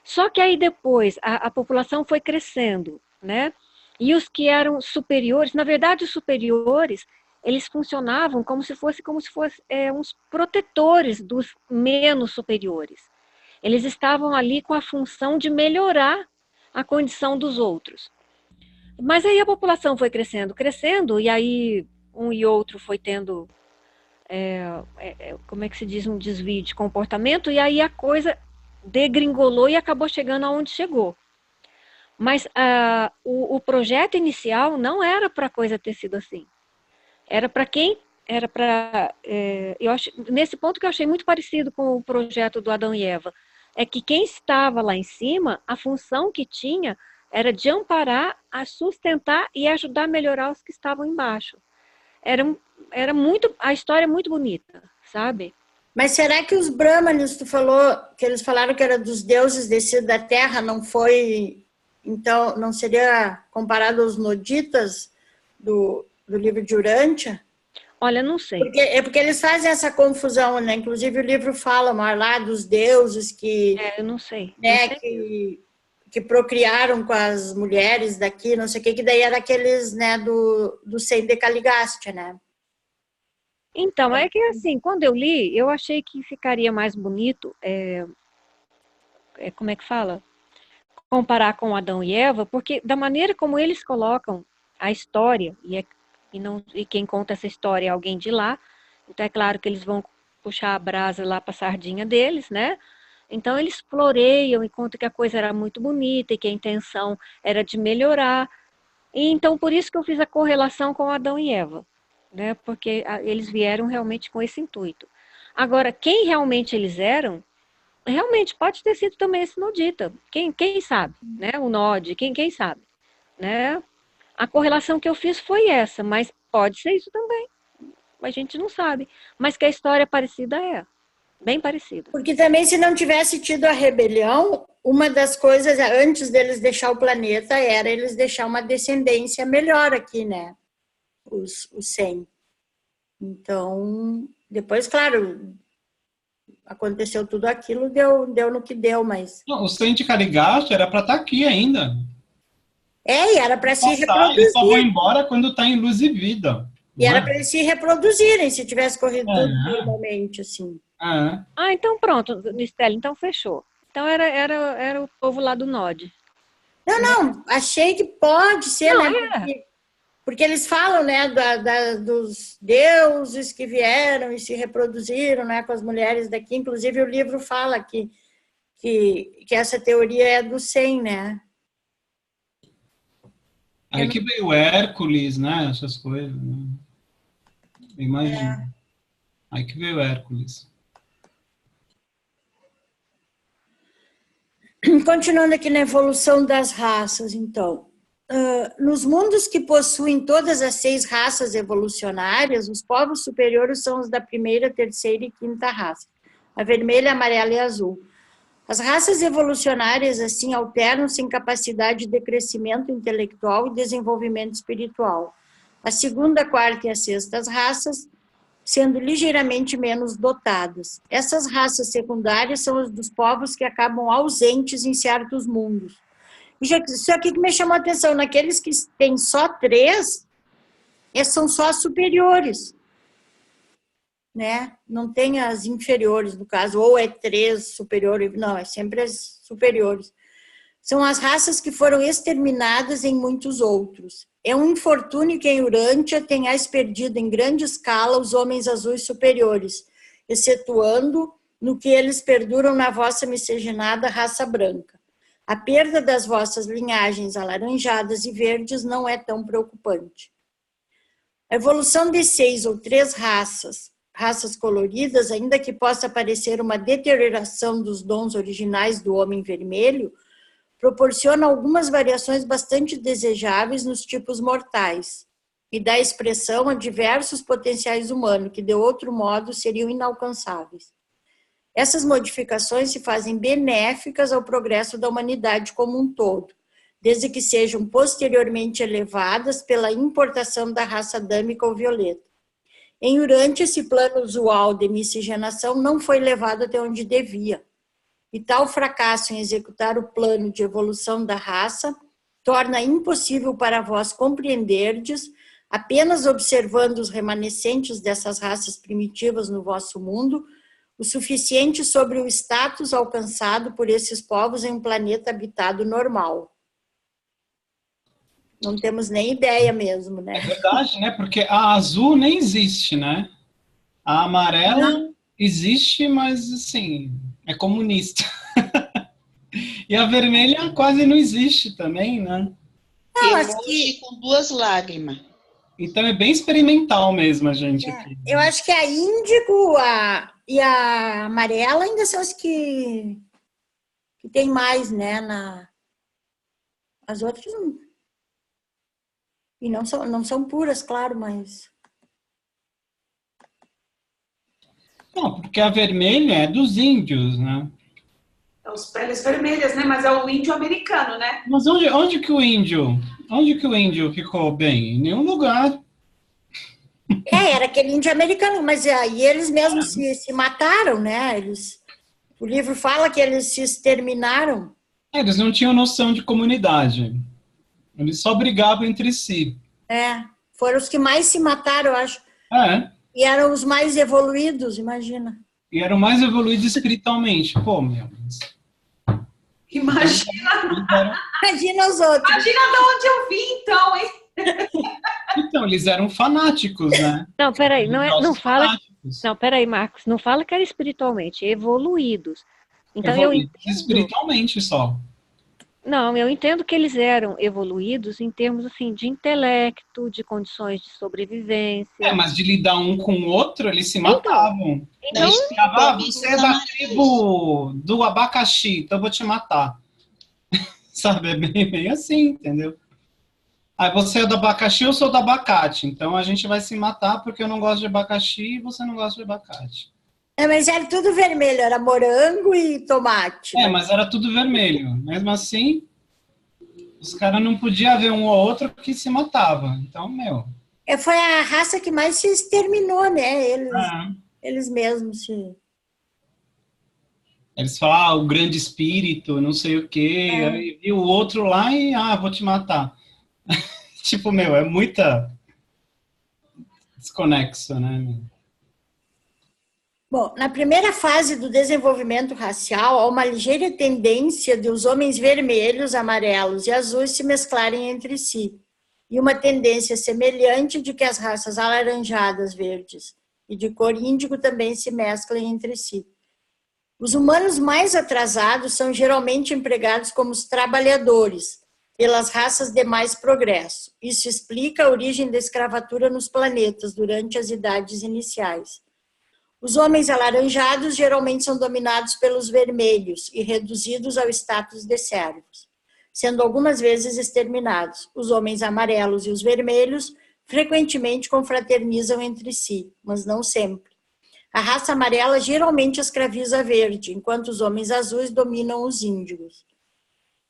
S3: Só que aí depois a população foi crescendo, né? E os que eram superiores, na verdade os superiores, eles funcionavam como se fossem uns protetores dos menos superiores. Eles estavam ali com a função de melhorar a condição dos outros. Mas aí a população foi crescendo, e aí um e outro foi tendo, como é que se diz, um desvio de comportamento, e aí a coisa degringolou e acabou chegando aonde chegou. Mas o projeto inicial não era para a coisa ter sido assim. Era para quem? Era para... nesse ponto que eu achei muito parecido com o projeto do Adão e Eva, é que quem estava lá em cima, a função que tinha era de amparar, a sustentar e ajudar a melhorar os que estavam embaixo. A história é muito bonita, sabe?
S1: Mas será que os Brahmanes, tu falou, que eles falaram que era dos deuses descidos da terra, não foi, então, não seria comparado aos Noditas do livro de Urântia?
S3: Olha, não sei.
S1: Porque eles fazem essa confusão, né? Inclusive o livro fala lá dos deuses que...
S3: eu não sei.
S1: Né,
S3: não sei.
S1: Que procriaram com as mulheres daqui, não sei o que daí era aqueles, né, do Sem de Caligaste, né?
S3: Então, é que assim, quando eu li, eu achei que ficaria mais bonito, como é que fala? Comparar com Adão e Eva, porque da maneira como eles colocam a história, e quem conta essa história é alguém de lá, então é claro que eles vão puxar a brasa lá para a sardinha deles, né? Então eles floreiam e contam que a coisa era muito bonita e que a intenção era de melhorar. E então por isso que eu fiz a correlação com Adão e Eva, né? Porque eles vieram realmente com esse intuito. Agora, quem realmente eles eram, realmente pode ter sido também esse Nodita. Quem sabe, né? O Nod, quem sabe, né? A correlação que eu fiz foi essa, mas pode ser isso também. A gente não sabe. Mas que a história parecida é. Bem parecida.
S1: Porque também, se não tivesse tido a rebelião, uma das coisas, antes deles deixar o planeta, era eles deixar uma descendência melhor aqui, né? Os 100. Então, depois, claro, aconteceu tudo aquilo, deu no que deu, mas...
S2: Não, o 100 de Caligaste era para estar aqui ainda.
S1: E era para se reproduzir.
S2: Eles só vão embora quando está em luz e vida.
S1: E era para eles se reproduzirem, se tivesse corrido tudo normalmente, assim.
S3: Então pronto, Nistela, então fechou. Então era o povo lá do Nod.
S1: Não, achei que pode ser,
S3: não,
S1: né? Porque eles falam, né, dos deuses que vieram e se reproduziram, né, com as mulheres daqui. Inclusive o livro fala que essa teoria é do 100, né?
S2: Aí que veio Hércules, né? Essas coisas. Né? Imagina. Aí que veio Hércules.
S1: Continuando aqui na evolução das raças, então. Nos mundos que possuem todas as 6 raças evolucionárias, os povos superiores são os da primeira, terceira e quinta raça. A vermelha, amarela e azul. As raças evolucionárias, assim, alternam-se em capacidade de crescimento intelectual e desenvolvimento espiritual. A segunda, quarta e a sexta raças sendo ligeiramente menos dotadas. Essas raças secundárias são as dos povos que acabam ausentes em certos mundos. Isso aqui que me chamou a atenção, naqueles que têm só 3, são só as superiores. Né? Não tem as inferiores, no caso, ou é 3 superiores, não, é sempre as superiores. São as raças que foram exterminadas em muitos outros. É um infortúnio que em Urântia tenhais perdido em grande escala os homens azuis superiores, excetuando no que eles perduram na vossa miscigenada raça branca. A perda das vossas linhagens alaranjadas e verdes não é tão preocupante. A evolução de 6 ou 3 raças coloridas, ainda que possa parecer uma deterioração dos dons originais do homem vermelho, proporciona algumas variações bastante desejáveis nos tipos mortais e dá expressão a diversos potenciais humanos que, de outro modo, seriam inalcançáveis. Essas modificações se fazem benéficas ao progresso da humanidade como um todo, desde que sejam posteriormente elevadas pela importação da raça adâmica ou violeta. Em Urântia, esse plano usual de miscigenação não foi levado até onde devia. E tal fracasso em executar o plano de evolução da raça torna impossível para vós compreenderdes, apenas observando os remanescentes dessas raças primitivas no vosso mundo, o suficiente sobre o status alcançado por esses povos em um planeta habitado normal. Não temos nem ideia mesmo, né?
S2: É verdade, né? Porque a azul nem existe, né? A amarela existe, mas, assim, é comunista. E a vermelha quase não existe também, né?
S1: Não,
S5: Emoji com 2 lágrimas.
S2: Então é bem experimental mesmo a gente aqui.
S1: Eu acho que a índigo e a amarela ainda são as que tem mais, né? As outras não. E não são puras, claro, mas...
S2: Não, porque a vermelha é dos índios, né?
S6: As peles vermelhas, né? Mas é o índio americano, né?
S2: Mas onde que o índio ficou bem? Em nenhum lugar.
S1: Era aquele índio americano, mas aí eles mesmos se mataram, né? O livro fala que eles se exterminaram.
S2: Eles não tinham noção de comunidade. Eles só brigavam entre si.
S1: Foram os que mais se mataram, eu acho. E eram os mais evoluídos, imagina.
S2: E eram mais evoluídos espiritualmente. Pô, meu Deus.
S6: Imagina.
S1: Imagina os outros.
S6: Imagina de onde eu vim, então, hein?
S2: Então, eles eram fanáticos, né?
S3: Não, peraí, não fala... Não, peraí, Marcos, não fala que era espiritualmente, evoluídos. Então
S2: Evoluídos
S3: eu entendo...
S2: espiritualmente só.
S3: Não, eu entendo que eles eram evoluídos em termos, assim, de intelecto, de condições de sobrevivência.
S2: Mas de lidar um com o outro, eles se matavam.
S3: Então
S2: você é da tribo do abacaxi, então eu vou te matar. Sabe, é bem assim, entendeu? Aí você é do abacaxi, eu sou do abacate. Então a gente vai se matar porque eu não gosto de abacaxi e você não gosta de abacate.
S1: Mas era tudo vermelho, era morango e tomate.
S2: Mas era tudo vermelho. Mesmo assim, os caras não podiam ver um ou outro que se matava. Então,
S1: Foi a raça que mais se exterminou, né? Eles mesmos se...
S2: Eles falam, o grande espírito, não sei o quê. Aí viu o outro lá e, vou te matar. Tipo, é muita desconexo, né?
S1: Bom, na primeira fase do desenvolvimento racial, há uma ligeira tendência de os homens vermelhos, amarelos e azuis se mesclarem entre si, e uma tendência semelhante de que as raças alaranjadas, verdes e de cor índigo também se mesclem entre si. Os humanos mais atrasados são geralmente empregados como os trabalhadores, pelas raças de mais progresso. Isso explica a origem da escravatura nos planetas durante as idades iniciais. Os homens alaranjados geralmente são dominados pelos vermelhos e reduzidos ao status de servos, sendo algumas vezes exterminados. Os homens amarelos e os vermelhos frequentemente confraternizam entre si, mas não sempre. A raça amarela geralmente escraviza a verde, enquanto os homens azuis dominam os índigos.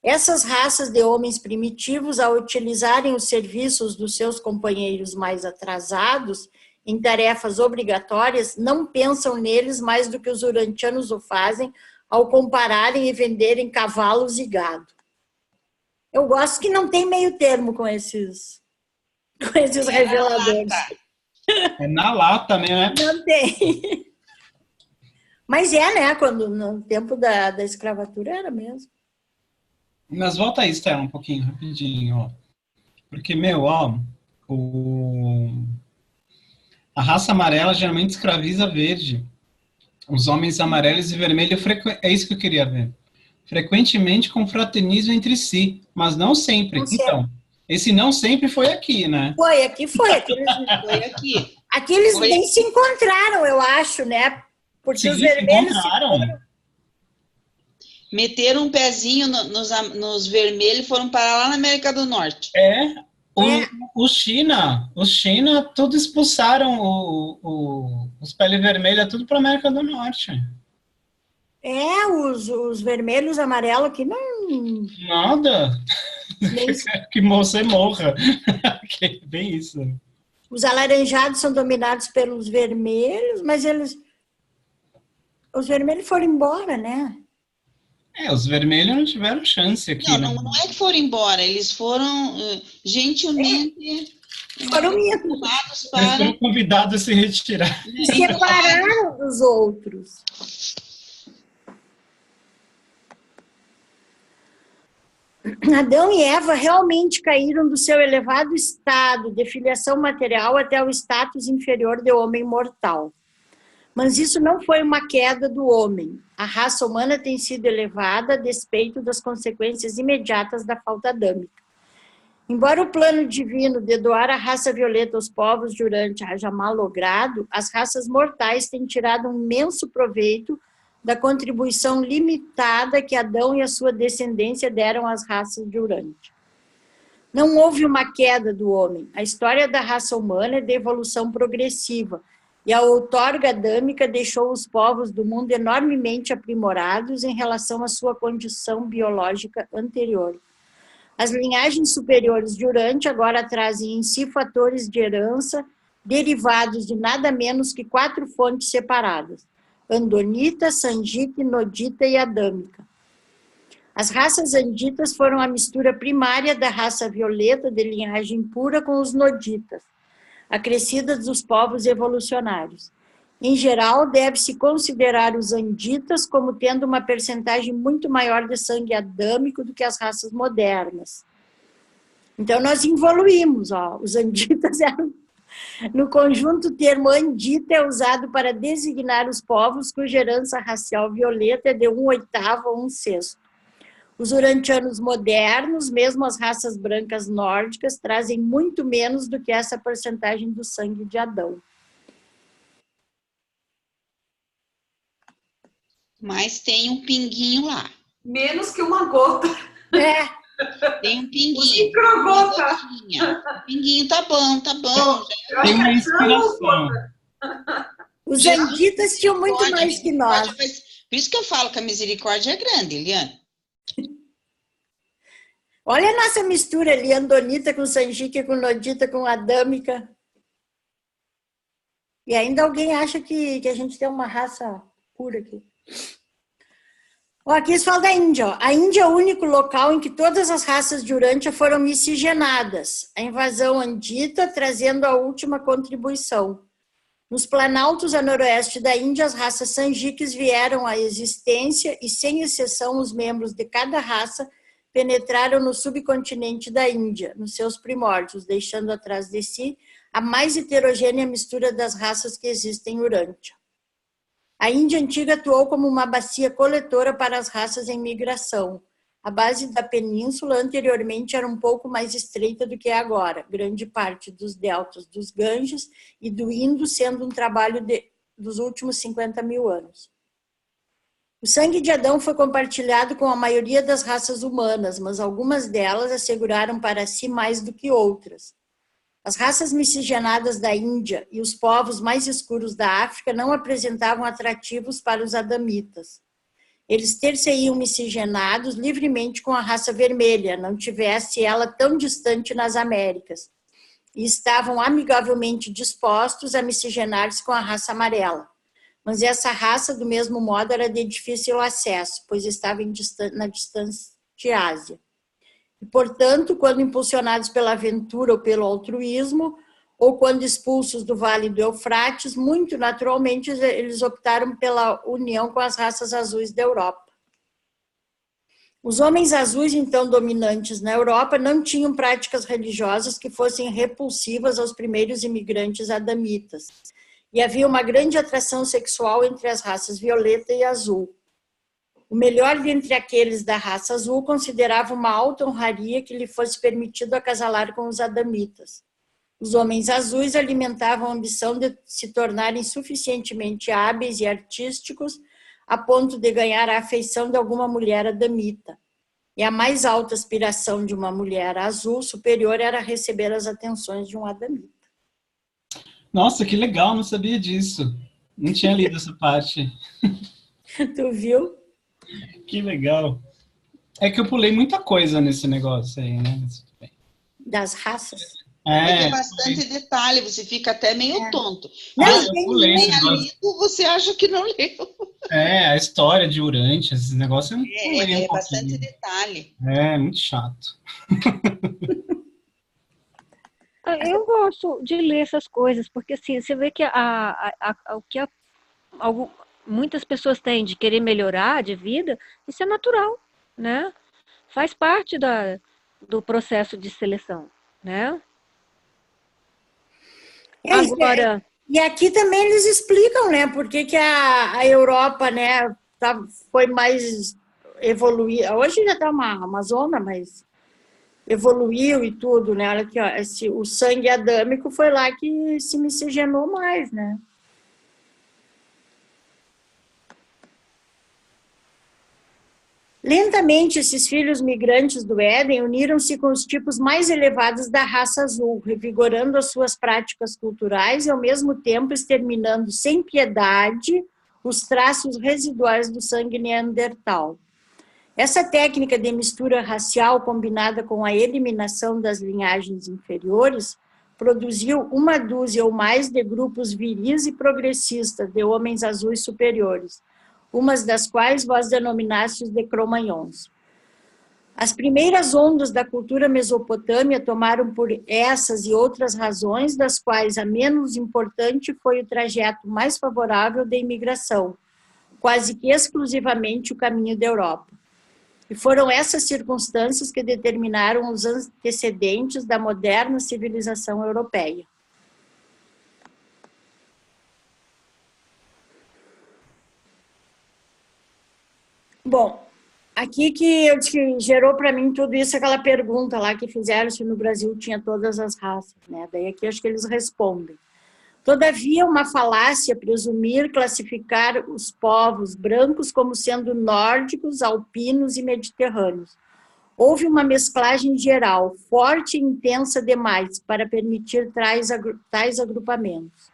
S1: Essas raças de homens primitivos, ao utilizarem os serviços dos seus companheiros mais atrasados em tarefas obrigatórias, não pensam neles mais do que os urantianos o fazem ao compararem e venderem cavalos e gado. Eu gosto que não tem meio termo com esses reveladores.
S2: É na lata, né?
S1: Não tem. Mas né? Quando no tempo da escravatura era mesmo.
S2: Mas volta aí, Estela, um pouquinho, rapidinho, ó. Porque, a raça amarela geralmente escraviza verde. Os homens amarelos e vermelhos, é isso que eu queria ver. Frequentemente confraternizam entre si, mas não sempre. Então, esse não sempre foi aqui, né?
S1: Foi aqui.
S5: Foi aqui.
S1: Aqui eles nem se encontraram, eu acho, né? Porque os vermelhos se encontraram.
S5: Meteram um pezinho nos vermelhos e foram parar lá na América do Norte.
S2: O China, tudo expulsaram os pele vermelha, tudo para América do Norte.
S1: Os vermelhos, amarelo aqui não...
S2: Nada. Que você morra. Que bem isso.
S1: Os alaranjados são dominados pelos vermelhos, mas os vermelhos foram embora, né?
S2: Os vermelhos não tiveram chance aqui.
S5: Não, não é que foram embora, eles foram gentilmente
S1: foram
S5: convidados
S2: Eles foram convidados a se retirar.
S1: Se separaram dos outros. Adão e Eva realmente caíram do seu elevado estado de filiação material até o status inferior de homem mortal. Mas isso não foi uma queda do homem. A raça humana tem sido elevada a despeito das consequências imediatas da falta adâmica. Embora o plano divino de doar a raça violeta aos povos durante haja malogrado, as raças mortais têm tirado um imenso proveito da contribuição limitada que Adão e a sua descendência deram às raças de Urântia. Não houve uma queda do homem. A história da raça humana é de evolução progressiva, e a outorga adâmica deixou os povos do mundo enormemente aprimorados em relação à sua condição biológica anterior. As linhagens superiores de Urântia agora trazem em si fatores de herança derivados de nada menos que 4 fontes separadas: andonita, sangita, nodita e adâmica. As raças anditas foram a mistura primária da raça violeta de linhagem pura com os noditas, acrescidas dos povos evolucionários. Em geral, deve-se considerar os anditas como tendo uma percentagem muito maior de sangue adâmico do que as raças modernas. Então, nós evoluímos. Os anditas eram... No conjunto, o termo andita é usado para designar os povos cuja herança racial violeta é de 1/8 a 1/6. Os urantianos modernos, mesmo as raças brancas nórdicas, trazem muito menos do que essa porcentagem do sangue de Adão.
S5: Mas tem um pinguinho lá.
S6: Menos que uma gota.
S5: Tem um pinguinho.
S6: Microgota.
S5: O pinguinho tá bom.
S2: Tem uma inspiração.
S1: Os anditas tinham muito mais que nós.
S5: Por isso que eu falo que a misericórdia é grande, Eliane.
S1: Olha a nossa mistura ali, andonita com sanjica, com nodita, com adâmica. E ainda alguém acha que a gente tem uma raça pura aqui. Aqui eles falam da Índia. A Índia é o único local em que todas as raças de Urântia foram miscigenadas. A invasão andita trazendo a última contribuição. Nos planaltos a noroeste da Índia, as raças sanjiques vieram à existência e, sem exceção, os membros de cada raça penetraram no subcontinente da Índia, nos seus primórdios, deixando atrás de si a mais heterogênea mistura das raças que existem em Urântia. A Índia antiga atuou como uma bacia coletora para as raças em migração. A base da península anteriormente era um pouco mais estreita do que é agora, grande parte dos deltas dos Ganges e do Indo sendo um trabalho dos últimos 50 mil anos. O sangue de Adão foi compartilhado com a maioria das raças humanas, mas algumas delas asseguraram para si mais do que outras. As raças miscigenadas da Índia e os povos mais escuros da África não apresentavam atrativos para os adamitas. Eles ter-se-iam miscigenados livremente com a raça vermelha, não tivesse ela tão distante nas Américas, e estavam amigavelmente dispostos a miscigenar-se com a raça amarela. Mas essa raça, do mesmo modo, era de difícil acesso, pois estava na distante Ásia. E, portanto, quando impulsionados pela aventura ou pelo altruísmo, ou quando expulsos do Vale do Eufrates, muito naturalmente eles optaram pela união com as raças azuis da Europa. Os homens azuis, então dominantes na Europa, não tinham práticas religiosas que fossem repulsivas aos primeiros imigrantes adamitas. E havia uma grande atração sexual entre as raças violeta e azul. O melhor dentre aqueles da raça azul considerava uma alta honraria que lhe fosse permitido acasalar com os adamitas. Os homens azuis alimentavam a ambição de se tornarem suficientemente hábeis e artísticos a ponto de ganhar a afeição de alguma mulher adamita. E a mais alta aspiração de uma mulher azul superior era receber as atenções de um adamita.
S2: Nossa, que legal, não sabia disso. Não tinha lido essa parte.
S1: Tu viu?
S2: Que legal. É que eu pulei muita coisa nesse negócio aí, né?
S1: Das raças?
S5: É bastante detalhe, você fica até meio tonto.
S1: Não,
S5: nem lido, você acha que não leu.
S2: A história de Urantia, esses negócios eu não lembro.
S5: É bastante detalhe.
S2: É, muito chato.
S3: Eu gosto de ler essas coisas, porque assim, você vê que o que muitas pessoas têm de querer melhorar de vida, isso é natural, né? Faz parte do processo de seleção, né? Agora...
S1: E aqui também eles explicam, né, por que a Europa, né, foi mais evoluída. Hoje já está uma zona, mas evoluiu e tudo, né? Olha aqui, ó, o sangue adâmico foi lá que se miscigenou mais, né? Lentamente, esses filhos migrantes do Éden uniram-se com os tipos mais elevados da raça azul, revigorando as suas práticas culturais e, ao mesmo tempo, exterminando sem piedade os traços residuais do sangue neandertal. Essa técnica de mistura racial, combinada com a eliminação das linhagens inferiores, produziu uma dúzia ou mais de grupos viris e progressistas de homens azuis superiores, umas das quais vós denominastes de Cro-Magnons. As primeiras ondas da cultura mesopotâmia tomaram por essas e outras razões, das quais a menos importante foi o trajeto mais favorável da imigração, quase que exclusivamente o caminho da Europa. E foram essas circunstâncias que determinaram os antecedentes da moderna civilização europeia. Bom, aqui que gerou para mim tudo isso, aquela pergunta lá que fizeram se no Brasil tinha todas as raças, né? Daí aqui acho que eles respondem. Todavia, uma falácia presumir classificar os povos brancos como sendo nórdicos, alpinos e mediterrâneos. Houve uma mesclagem geral, forte e intensa demais, para permitir tais agrupamentos.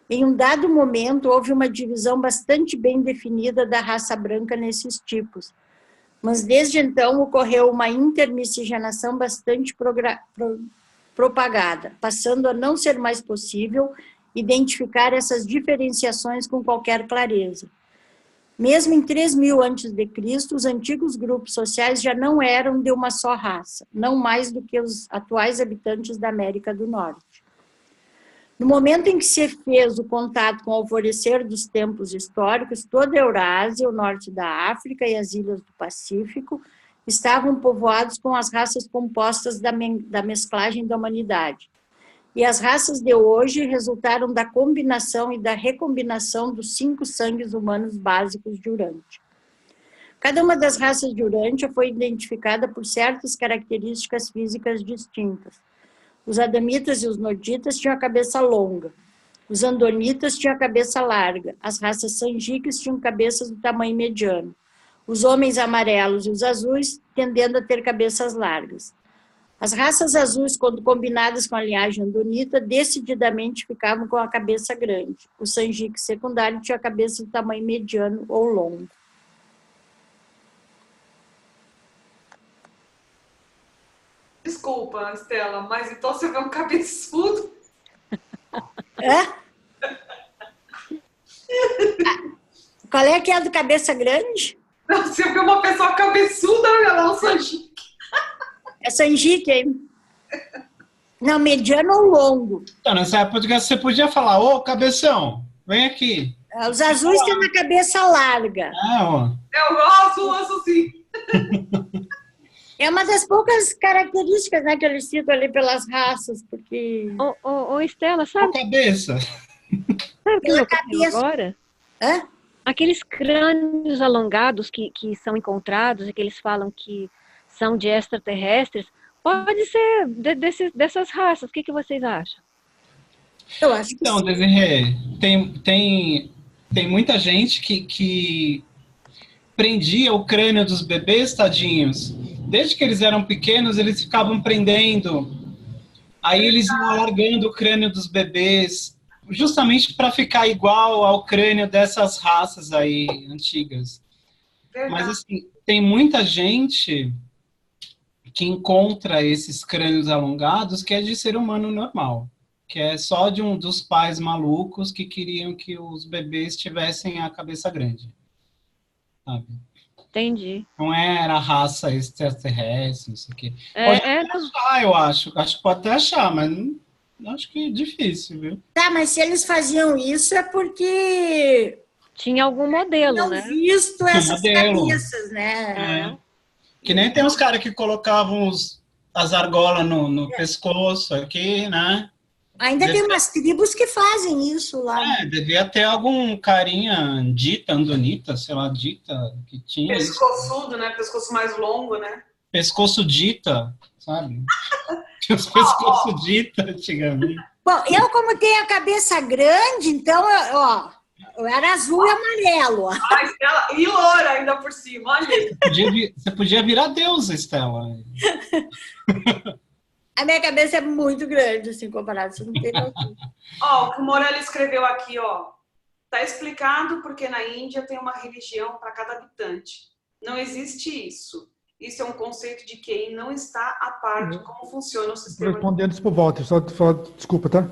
S1: Em um dado momento, houve uma divisão bastante bem definida da raça branca nesses tipos, mas desde então ocorreu uma intermiscigenação bastante propagada, passando a não ser mais possível identificar essas diferenciações com qualquer clareza. Mesmo em 3000 a.C., os antigos grupos sociais já não eram de uma só raça, não mais do que os atuais habitantes da América do Norte. No momento em que se fez o contato com o alvorecer dos tempos históricos, toda a Eurásia, o norte da África e as ilhas do Pacífico estavam povoados com as raças compostas da mesclagem da humanidade. E as raças de hoje resultaram da combinação e da recombinação dos 5 sangues humanos básicos de Urântia. Cada uma das raças de Urântia foi identificada por certas características físicas distintas. Os adamitas e os noditas tinham a cabeça longa. Os andonitas tinham a cabeça larga. As raças sanjiques tinham cabeças do tamanho mediano. Os homens amarelos e os azuis tendendo a ter cabeças largas. As raças azuis, quando combinadas com a linhagem andonita, decididamente ficavam com a cabeça grande. O sanjique secundário tinha a cabeça do tamanho mediano ou longo.
S6: Desculpa, Estela, mas então você vê um cabeçudo?
S1: É? Qual é que é a do cabeça grande?
S6: Não, você vê uma pessoa cabeçuda, ela é um sanjique.
S1: É sanjique, hein? Não, mediano ou longo.
S2: Então, nessa época você podia falar, ô, cabeção, vem aqui.
S1: Os azuis têm uma cabeça larga.
S6: Eu gosto sim.
S1: É uma das poucas características, né, que eles citam ali pelas raças, porque...
S3: Ô, Estela, sabe?
S2: A cabeça.
S3: Sabe o que eu cabeça agora?
S1: Hã?
S3: Aqueles crânios alongados que são encontrados e que eles falam que são de extraterrestres, pode ser dessas raças. O que vocês acham?
S1: Eu acho que
S2: então, Desirê, tem muita gente que prendia o crânio dos bebês, tadinhos. Desde que eles eram pequenos, eles ficavam prendendo. Aí eles iam alargando o crânio dos bebês, justamente para ficar igual ao crânio dessas raças aí antigas. Mas assim, tem muita gente que encontra esses crânios alongados, que é de ser humano normal, que é só de um dos pais malucos que queriam que os bebês tivessem a cabeça grande, sabe?
S3: Entendi.
S2: Não era raça extraterrestre, não sei o quê. Pode até achar, eu acho. Acho que pode até achar, mas não, acho que é difícil, viu?
S1: Tá, mas se eles faziam isso é porque
S3: tinha algum modelo,
S1: não
S3: né?
S1: visto essas
S2: modelo.
S1: cabeças, né?
S2: Que nem tem os caras que colocavam as argolas no pescoço aqui, né?
S1: Ainda tem umas tribos que fazem isso lá.
S2: Devia ter algum carinha dita, andonita, sei lá, dita, que tinha.
S6: Pescoçudo, né? Pescoço mais longo, né?
S2: Pescoço dita, sabe? Tinha os pescoços dita antigamente.
S1: Bom, eu como tenho a cabeça grande, então, eu era azul e amarelo.
S6: E loura ainda por cima, olha aí.
S2: Você podia virar deusa, Estela.
S1: A minha cabeça é muito grande, assim, comparado, você não tem noção.
S6: O que o Morelli escreveu aqui, tá explicado porque na Índia tem uma religião para cada habitante. Não existe isso. Isso é um conceito de quem não está a par de como funciona o sistema.
S7: Respondendo isso pro Walter, só desculpa, tá?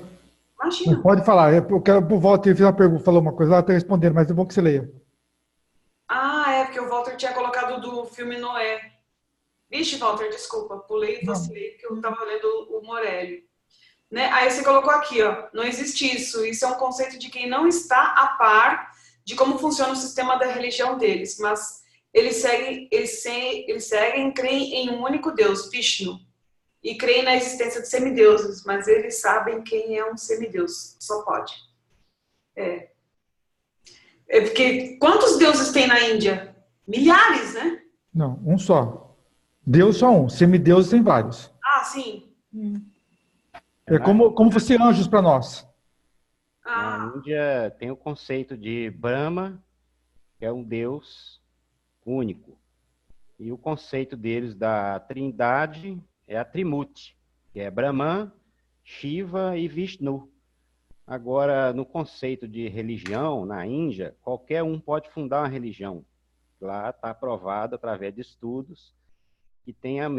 S6: Imagina.
S7: Mas pode falar, eu quero pro Walter fazer uma pergunta, falou uma coisa, ela tá respondendo, mas é bom que você leia.
S6: Porque o Walter tinha colocado do filme Noé. Vixe, Walter, desculpa, pulei e vacilei, porque eu estava lendo o Morelli. Né? Aí você colocou aqui, não existe isso. Isso é um conceito de quem não está a par de como funciona o sistema da religião deles, mas eles seguem e creem em um único Deus, Vishnu, e creem na existência de semideuses, mas eles sabem quem é um semideus, só pode. Porque quantos deuses tem na Índia? Milhares, né?
S7: Não, um só. Deus só um, semideuses tem vários.
S6: Sim.
S7: É como fosse anjos para nós.
S4: Na Índia tem o conceito de Brahma, que é um Deus único. E o conceito deles da trindade é a Trimurti, que é Brahman, Shiva e Vishnu. Agora, no conceito de religião, na Índia, qualquer um pode fundar uma religião. Lá está aprovado através de estudos que tem o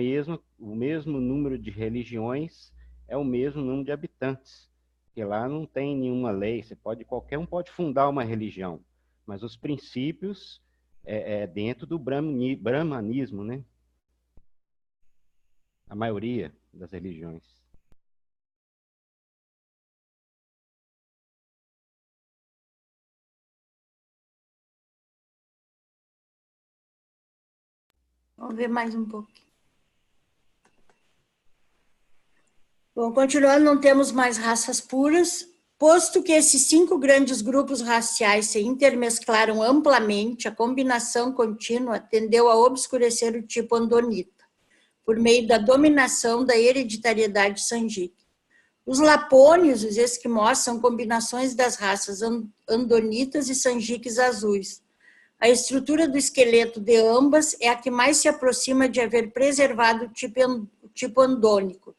S4: mesmo número de religiões, é o mesmo número de habitantes. Porque lá não tem nenhuma lei, qualquer um pode fundar uma religião, mas os princípios é dentro do brahmanismo, né? A maioria das religiões.
S1: Vamos ver mais um pouquinho. Bom, continuando, não temos mais raças puras. Posto que esses 5 grandes grupos raciais se intermesclaram amplamente, a combinação contínua tendeu a obscurecer o tipo andonita, por meio da dominação da hereditariedade sanjique. Os lapônios, os esquimós, são combinações das raças andonitas e sanjiques azuis. A estrutura do esqueleto de ambas é a que mais se aproxima de haver preservado o tipo andônico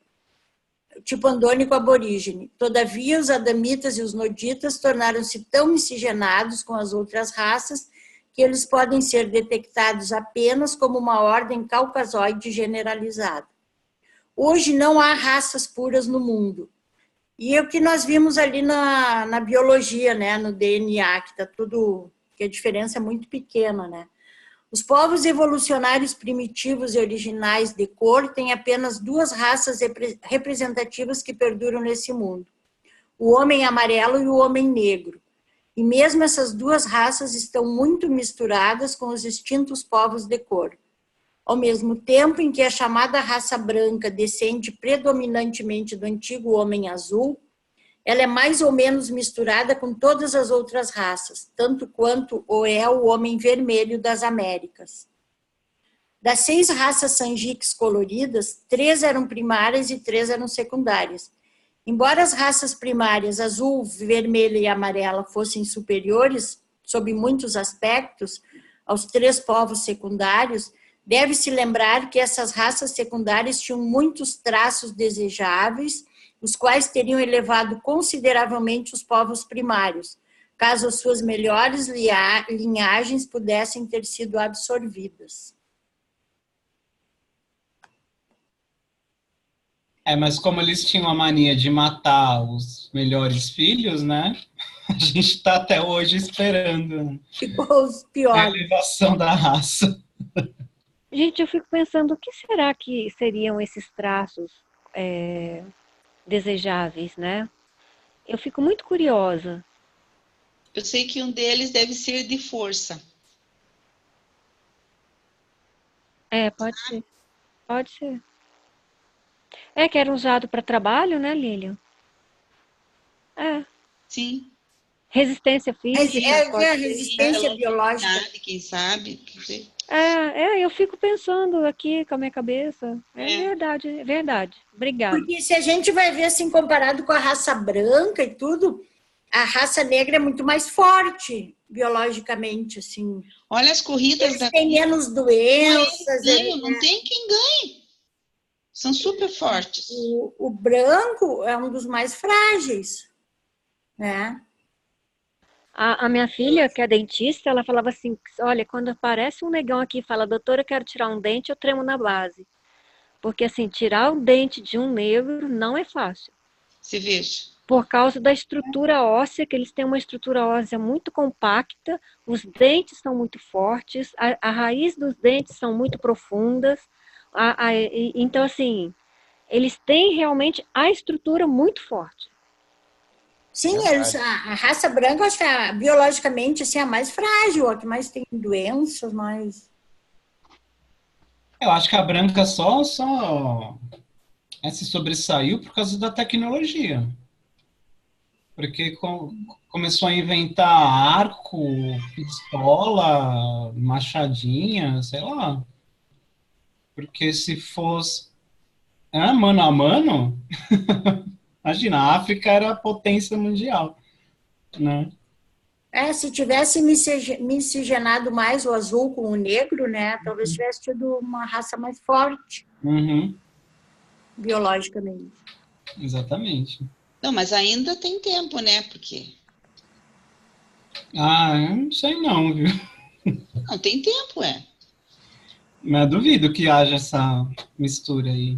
S1: aborígene. Todavia, os adamitas e os noditas tornaram-se tão miscigenados com as outras raças que eles podem ser detectados apenas como uma ordem caucasoide generalizada. Hoje não há raças puras no mundo. E é o que nós vimos ali na biologia, né, no DNA, que está tudo, que a diferença é muito pequena, né? Os povos evolucionários primitivos e originais de cor têm apenas 2 raças representativas que perduram nesse mundo: o homem amarelo e o homem negro. E mesmo essas 2 raças estão muito misturadas com os extintos povos de cor. Ao mesmo tempo em que a chamada raça branca descende predominantemente do antigo homem azul, ela é mais ou menos misturada com todas as outras raças, tanto quanto o é o homem vermelho das Américas. Das 6 raças sanjiques coloridas, 3 eram primárias e 3 eram secundárias. Embora as raças primárias azul, vermelha e amarela fossem superiores, sob muitos aspectos, aos 3 povos secundários, deve-se lembrar que essas raças secundárias tinham muitos traços desejáveis, os quais teriam elevado consideravelmente os povos primários, caso as suas melhores linhagens pudessem ter sido absorvidas.
S2: Mas como eles tinham a mania de matar os melhores filhos, né? A gente está até hoje esperando
S1: Ficou os
S2: a
S1: piores.
S2: elevação da raça.
S3: Gente, eu fico pensando, o que será que seriam esses traços desejáveis, né? Eu fico muito curiosa.
S5: Eu sei que um deles deve ser de força.
S3: Pode ser. Pode ser. Que era usado para trabalho, né, Lilian?
S5: Sim.
S3: Resistência física.
S1: A resistência biológica.
S5: Quem sabe?
S3: Eu fico pensando aqui com a minha cabeça. Verdade, é verdade. Obrigada.
S1: Porque se a gente vai ver assim, comparado com a raça branca e tudo, a raça negra é muito mais forte biologicamente, assim.
S5: Olha as corridas
S1: Eles têm menos doenças.
S5: Não tem quem ganhe. São super fortes.
S1: O branco é um dos mais frágeis, né?
S3: A minha filha, que é dentista, ela falava assim, olha, quando aparece um negão aqui e fala, doutora, eu quero tirar um dente, eu tremo na base. Porque, assim, tirar o dente de um negro não é fácil.
S5: Se veja.
S3: Por causa da estrutura óssea, que eles têm uma estrutura óssea muito compacta, os dentes são muito fortes, a raiz dos dentes são muito profundas. Então, assim, eles têm realmente a estrutura muito forte.
S1: Sim, a raça branca, acho que é biologicamente assim, a mais frágil, a que mais tem doenças, mais...
S2: Eu acho que a branca só se sobressaiu por causa da tecnologia. Porque começou a inventar arco, pistola, machadinha, sei lá. Porque se fosse mano a mano, imagina, a África era a potência mundial, né?
S1: Se tivesse miscigenado mais o azul com o negro, né? Talvez tivesse tido uma raça mais forte, biologicamente.
S2: Exatamente.
S5: Não, mas ainda tem tempo, né? Porque...
S2: eu não sei não, viu?
S5: Não, tem tempo,
S2: Mas duvido que haja essa mistura aí.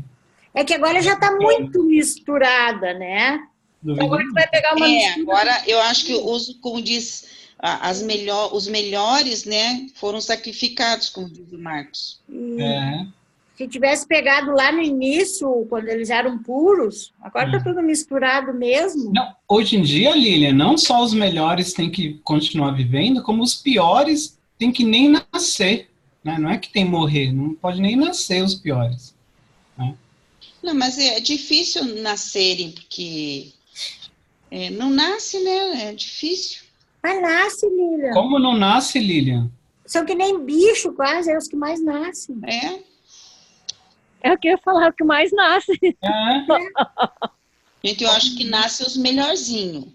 S1: É que agora já está muito misturada, né?
S2: Duvido.
S1: Então agora tu vai pegar uma mistura.
S5: Agora eu acho que como diz, os melhores, né, foram sacrificados, como diz o Marcos.
S1: Se tivesse pegado lá no início, quando eles eram puros, agora está tudo misturado mesmo.
S2: Não, hoje em dia, Lilian, não só os melhores têm que continuar vivendo, como os piores têm que nem nascer. Né? Não é que tem que morrer, não pode nem nascer os piores. Né?
S5: Não, mas é difícil nascerem, porque não nasce, né? É difícil.
S1: Mas nasce, Lilian.
S2: Como não nasce, Lilian?
S1: São que nem bicho, quase, é os que mais nascem.
S3: É o que eu ia falar, o que mais nasce.
S5: Gente, eu acho que nasce os melhorzinhos.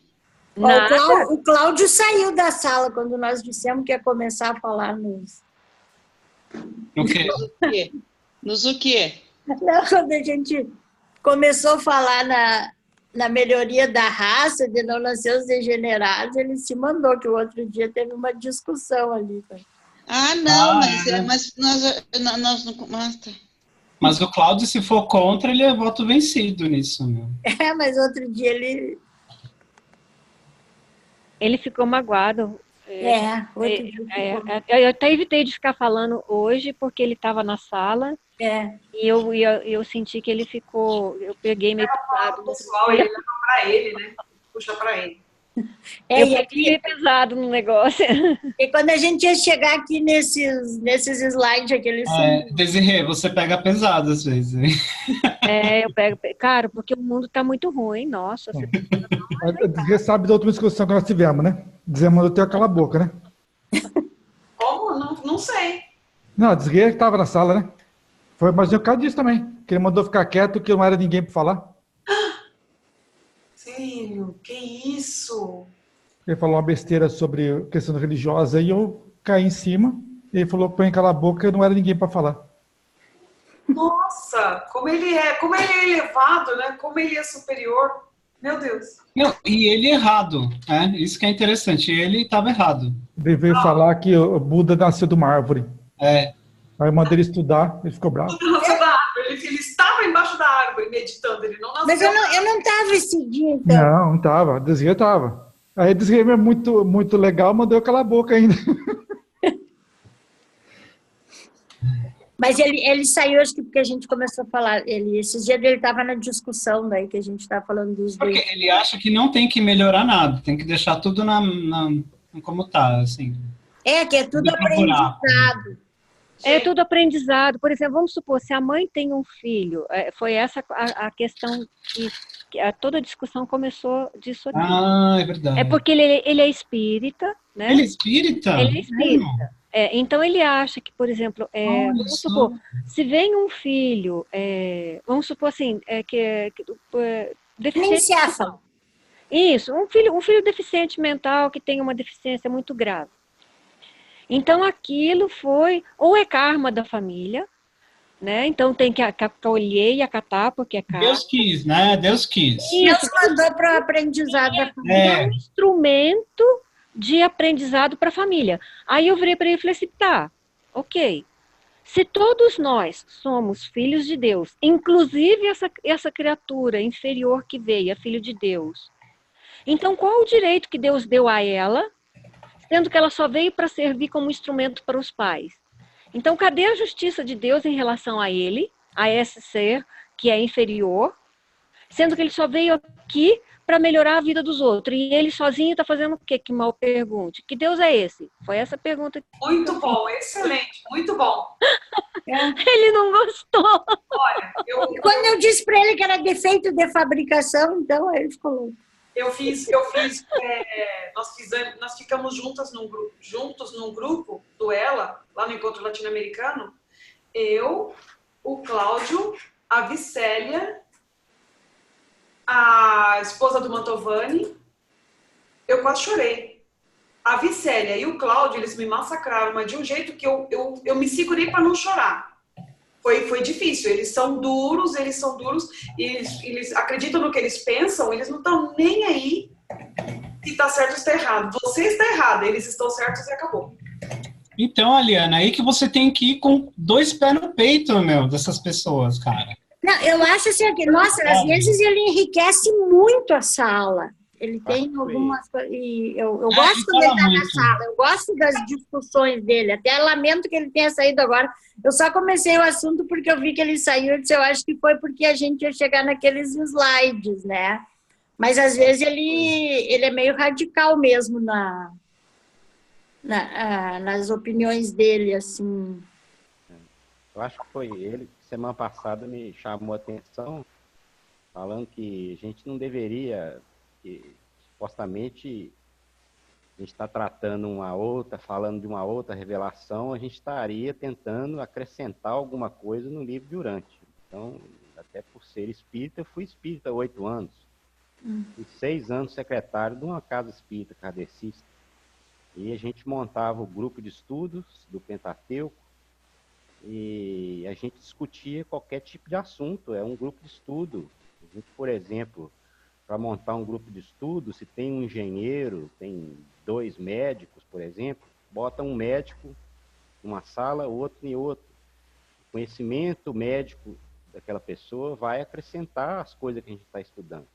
S1: O Cláudio saiu da sala quando nós dissemos que ia começar a falar nos...
S2: No quê?
S5: Nos o quê?
S1: Não, quando a gente começou a falar na melhoria da raça, de não nascer os degenerados, ele se mandou, que o outro dia teve uma discussão ali.
S5: Não, mas nós não...
S2: Mas o Cláudio, se for contra, ele é voto vencido nisso, meu.
S1: Mas outro dia ele...
S3: Ele ficou magoado.
S1: Outro dia
S3: eu até evitei de ficar falando hoje, porque ele estava na sala. E eu senti que ele ficou... Eu peguei meio pesado.
S6: Pessoal, ele leva para ele, né? Puxa para ele.
S3: Eu peguei meio pesado no negócio.
S1: E quando a gente ia chegar aqui nesses slides, aqueles...
S2: Desirê, você pega pesado às vezes. Hein?
S3: Eu pego... Cara, porque o mundo tá muito ruim, nossa.
S7: Você sabe da última discussão que nós tivemos, né? Dizemos mandou ter aquela boca, né?
S6: Como? Não sei.
S7: Não, a Desgueira que estava na sala, né? Mas eu por causa disso também, que ele mandou ficar quieto, que não era ninguém para falar.
S6: Sério? Que isso?
S7: Ele falou uma besteira sobre questão religiosa e eu caí em cima. E ele falou que põe aquela boca e não era ninguém para falar.
S6: Nossa, como ele é elevado, né? Como ele é superior. Meu Deus.
S2: Não, e ele errado, né? Isso que é interessante. Ele estava errado.
S7: Ele veio falar que o Buda nasceu de uma árvore.
S2: É.
S7: Aí eu mandei ele estudar, ele ficou bravo.
S6: Ele estava embaixo da árvore meditando, ele não nasceu.
S1: Mas eu não estava esse dia, então.
S7: Não estava. A Desirê estava. Aí a Desirê é muito, muito legal, mandou eu calar a boca ainda.
S1: Mas ele saiu, acho que porque a gente começou a falar. Esses dias ele estava na discussão daí que a gente estava falando dos dois.
S2: Porque ele acha que não tem que melhorar nada, tem que deixar tudo como tá, assim.
S1: Que é tudo aprendizado.
S3: É tudo aprendizado. Por exemplo, vamos supor, se a mãe tem um filho, foi essa a questão que toda a discussão começou disso aqui.
S2: Ah, é verdade.
S3: É porque ele é espírita, né?
S2: Ele é espírita?
S3: Ele é espírita. Então ele acha que, por exemplo, vamos supor, se vem um filho, vamos supor assim, deficiente mental. Isso, um filho deficiente mental que tem uma deficiência muito grave. Então aquilo foi, ou é karma da família, né? Então tem que acolher e acatar, porque é karma.
S2: Deus quis, né? Deus quis.
S1: Deus mandou para o aprendizado da família.
S3: É um instrumento de aprendizado para a família. Aí eu virei para ele e falei assim, tá, ok. Se todos nós somos filhos de Deus, inclusive essa criatura inferior que veio, é filho de Deus, então qual o direito que Deus deu a ela, sendo que ela só veio para servir como instrumento para os pais? Então, cadê a justiça de Deus em relação a ele, a esse ser que é inferior, sendo que ele só veio aqui para melhorar a vida dos outros, e ele sozinho está fazendo o quê? Que mal pergunte. Que Deus é esse? Foi essa pergunta.
S6: Muito bom, excelente, muito bom.
S3: Ele não gostou.
S6: Olha,
S1: quando eu disse para ele que era defeito de fabricação, então ele ficou louco.
S6: Nós ficamos juntos num grupo do Ela, lá no Encontro Latino-Americano, eu, o Cláudio, a Vicélia, a esposa do Mantovani, eu quase chorei. A Vicélia e o Cláudio, eles me massacraram, mas de um jeito que eu me segurei para não chorar. Foi difícil, eles são duros, eles acreditam no que eles pensam, eles não estão nem aí se está certo ou está errado. Você está errado, eles estão certos e acabou.
S2: Então, Aliana, aí que você tem que ir com 2 pés no peito, dessas pessoas, cara.
S1: Não, eu acho assim, que, nossa, às vezes ele enriquece muito a sala. Ele tem algumas coisas. E eu gosto quando ele está na sala, eu gosto das discussões dele. Até lamento que ele tenha saído agora. Eu só comecei o assunto porque eu vi que ele saiu. Eu acho que foi porque a gente ia chegar naqueles slides, né? Mas às vezes ele é meio radical mesmo nas opiniões dele, assim.
S4: Eu acho que foi ele que semana passada me chamou a atenção, falando que a gente não deveria, que supostamente a gente está tratando uma outra, falando de uma outra revelação, a gente estaria tentando acrescentar alguma coisa no livro de Urântia. Então, até por ser espírita, eu fui espírita há 8 anos. Fui 6 anos secretário de uma casa espírita kardecista. E a gente montava o grupo de estudos do Pentateuco e a gente discutia qualquer tipo de assunto. É um grupo de estudo. A gente, por exemplo, para montar um grupo de estudo, se tem um engenheiro, tem 2 médicos, por exemplo, bota um médico numa sala, outro em outra. O conhecimento médico daquela pessoa vai acrescentar as coisas que a gente está estudando.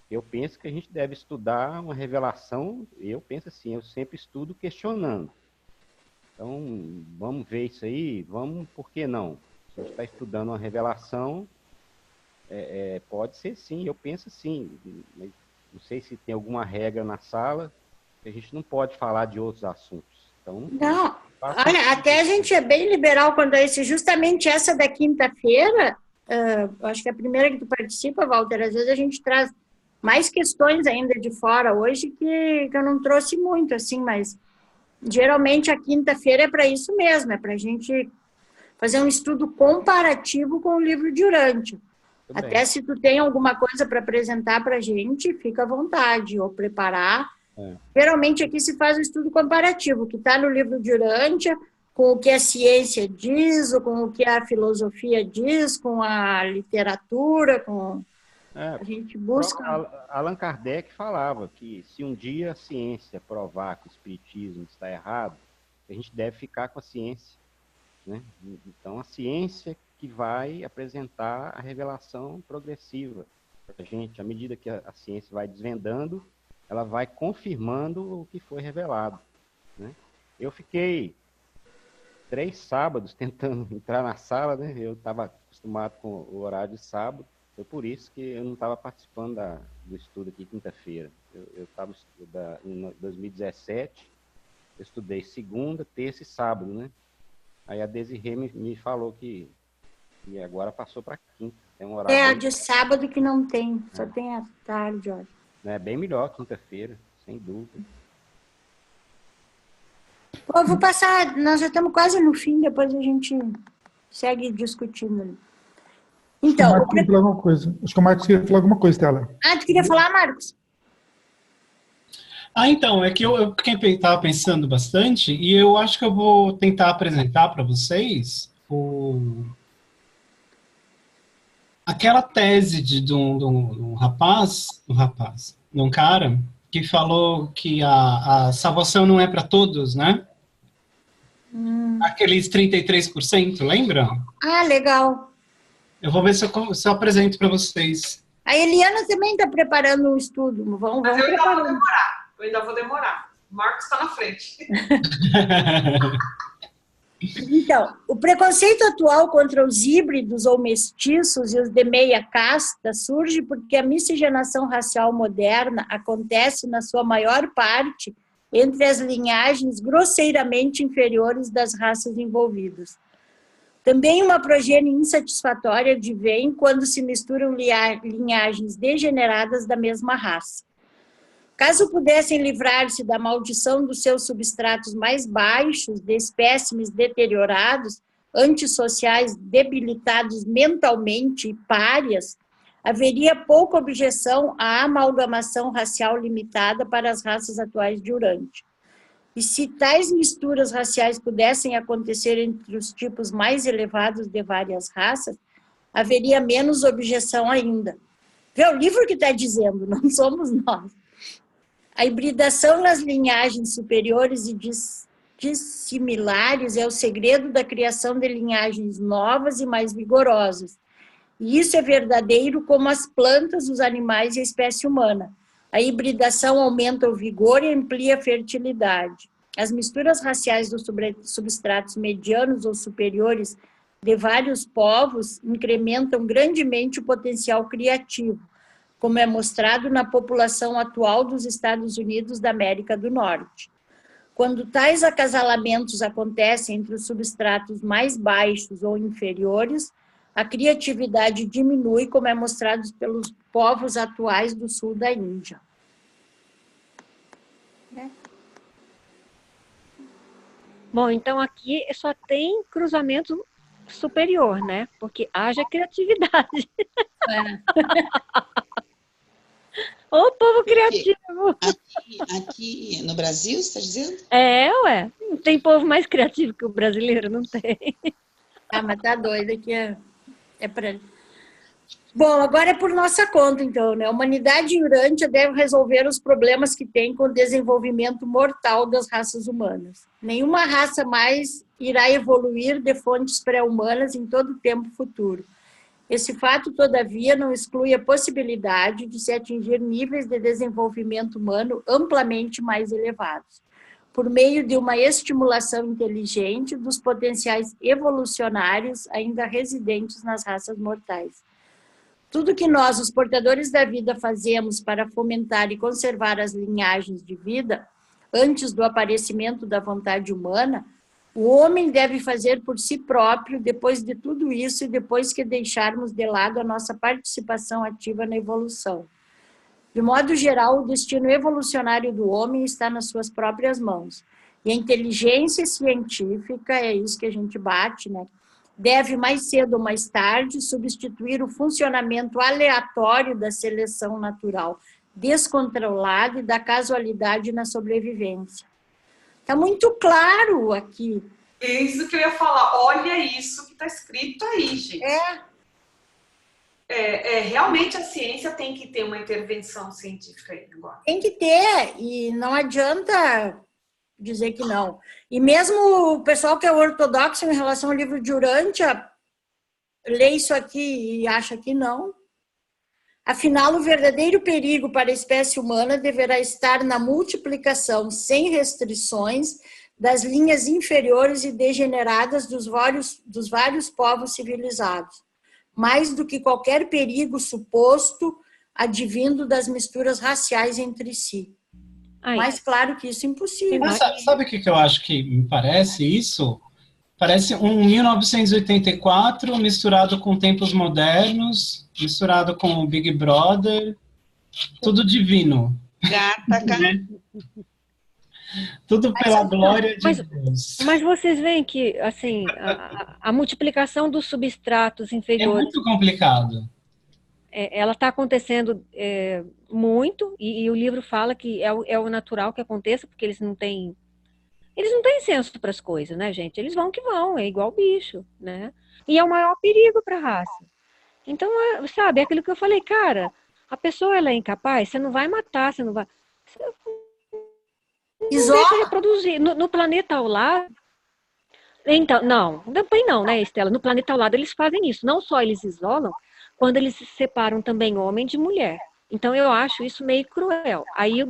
S4: Eu penso que a gente deve estudar uma revelação, eu penso assim, eu sempre estudo questionando. Então, vamos ver isso aí, por que não? Se a gente está estudando uma revelação, pode ser sim, eu penso sim. Mas não sei se tem alguma regra na sala, que a gente não pode falar de outros assuntos. Então,
S1: não, olha, até a gente é bem liberal quando é isso. Justamente essa da quinta-feira, acho que é a primeira que tu participa, Walter, às vezes a gente traz mais questões ainda de fora hoje que eu não trouxe muito, assim, mas geralmente a quinta-feira é para isso mesmo, é para a gente fazer um estudo comparativo com o livro de Urântia. Até se tu tem alguma coisa para apresentar para a gente, fica à vontade, ou preparar. Geralmente aqui se faz um estudo comparativo, que está no livro de Urântia, com o que a ciência diz, ou com o que a filosofia diz, com a literatura, com... A gente busca...
S4: Allan Kardec falava que se um dia a ciência provar que o espiritismo está errado, a gente deve ficar com a ciência, né? Então a ciência que vai apresentar a revelação progressiva para a gente. À medida que a ciência vai desvendando, ela vai confirmando o que foi revelado, né? Eu fiquei 3 sábados tentando entrar na sala, né? Eu estava acostumado com o horário de sábado, foi por isso que eu não estava participando do estudo aqui quinta-feira. Eu estava em 2017, eu estudei segunda, terça e sábado, né? Aí a Desirê me falou que agora passou para quinta. Tem um horário
S1: de sábado que não tem, só tem à tarde, olha.
S4: É bem melhor quinta-feira, sem dúvida.
S1: Eu vou passar, nós já estamos quase no fim, depois a gente segue discutindo. Então,
S7: acho que o Marcos queria falar alguma coisa, Stella.
S1: Tu queria falar, Marcos?
S2: Então, é que eu estava pensando bastante e eu acho que eu vou tentar apresentar para vocês aquela tese de um rapaz, de um cara, que falou que a salvação não é para todos, né? Aqueles 33%, lembra?
S1: Legal.
S2: Eu vou ver se eu apresento para vocês.
S1: A Eliana também está preparando um estudo.
S6: Mas eu ainda vou demorar. O Marcos está na frente.
S1: Então, o preconceito atual contra os híbridos ou mestiços e os de meia casta surge porque a miscigenação racial moderna acontece, na sua maior parte, entre as linhagens grosseiramente inferiores das raças envolvidas. Também uma progênie insatisfatória advém quando se misturam linhagens degeneradas da mesma raça. Caso pudessem livrar-se da maldição dos seus substratos mais baixos, de espécimes deteriorados, antissociais, debilitados mentalmente e párias, haveria pouca objeção à amalgamação racial limitada para as raças atuais de Urântia. E se tais misturas raciais pudessem acontecer entre os tipos mais elevados de várias raças, haveria menos objeção ainda. Vê o livro que está dizendo, não somos nós. A hibridação nas linhagens superiores e dissimilares é o segredo da criação de linhagens novas e mais vigorosas. E isso é verdadeiro como as plantas, os animais e a espécie humana. A hibridação aumenta o vigor e amplia a fertilidade. As misturas raciais dos substratos medianos ou superiores de vários povos incrementam grandemente o potencial criativo, como é mostrado na população atual dos Estados Unidos da América do Norte. Quando tais acasalamentos acontecem entre os substratos mais baixos ou inferiores, a criatividade diminui, como é mostrado pelos povos atuais do sul da Índia.
S3: Bom, então aqui só tem cruzamento superior, né? Porque haja criatividade. Ô, povo criativo!
S5: Aqui no Brasil, você está dizendo?
S3: Ué. Não tem povo mais criativo que o brasileiro, não tem.
S1: Mas tá doida que é para... Bom, agora é por nossa conta, então, né? A humanidade em Urântia deve resolver os problemas que tem com o desenvolvimento mortal das raças humanas. Nenhuma raça mais irá evoluir de fontes pré-humanas em todo o tempo futuro. Esse fato, todavia, não exclui a possibilidade de se atingir níveis de desenvolvimento humano amplamente mais elevados, por meio de uma estimulação inteligente dos potenciais evolucionários ainda residentes nas raças mortais. Tudo que nós, os portadores da vida, fazemos para fomentar e conservar as linhagens de vida, antes do aparecimento da vontade humana, o homem deve fazer por si próprio, depois de tudo isso e depois que deixarmos de lado a nossa participação ativa na evolução. De modo geral, o destino evolucionário do homem está nas suas próprias mãos. E a inteligência científica, é isso que a gente bate, né? Deve, mais cedo ou mais tarde, substituir o funcionamento aleatório da seleção natural, descontrolada e da casualidade na sobrevivência. Está muito claro aqui.
S6: É isso que eu ia falar. Olha isso que está escrito aí, gente. Realmente a ciência tem que ter uma intervenção científica aí agora.
S1: Tem que ter, e não adianta dizer que não. E mesmo o pessoal que é ortodoxo em relação ao livro de Urântia lê isso aqui e acha que não. Afinal, o verdadeiro perigo para a espécie humana deverá estar na multiplicação sem restrições das linhas inferiores e degeneradas dos vários povos civilizados, mais do que qualquer perigo suposto advindo das misturas raciais entre si. Mas claro que isso é impossível.
S2: Mas sabe o que eu acho que me parece isso? Parece um 1984 misturado com tempos modernos, misturado com o Big Brother, tudo divino.
S5: Gata,
S2: né? Tudo pela glória de Deus.
S3: Mas vocês veem que, assim, a multiplicação dos substratos inferiores...
S2: É muito complicado.
S3: Ela está acontecendo muito, e o livro fala que é o natural que aconteça, porque eles não têm senso para as coisas, né, gente? Eles vão que vão, é igual bicho, né? E é o maior perigo para a raça. Então, sabe, é aquilo que eu falei, cara, a pessoa ela é incapaz, você não vai matar, você não vai... Você não deixa reproduzir. No planeta ao lado... Então, não, também não, né, Estela? No planeta ao lado eles fazem isso. Não só eles isolam, quando eles se separam também homem de mulher. Então, eu acho isso meio cruel. Aí,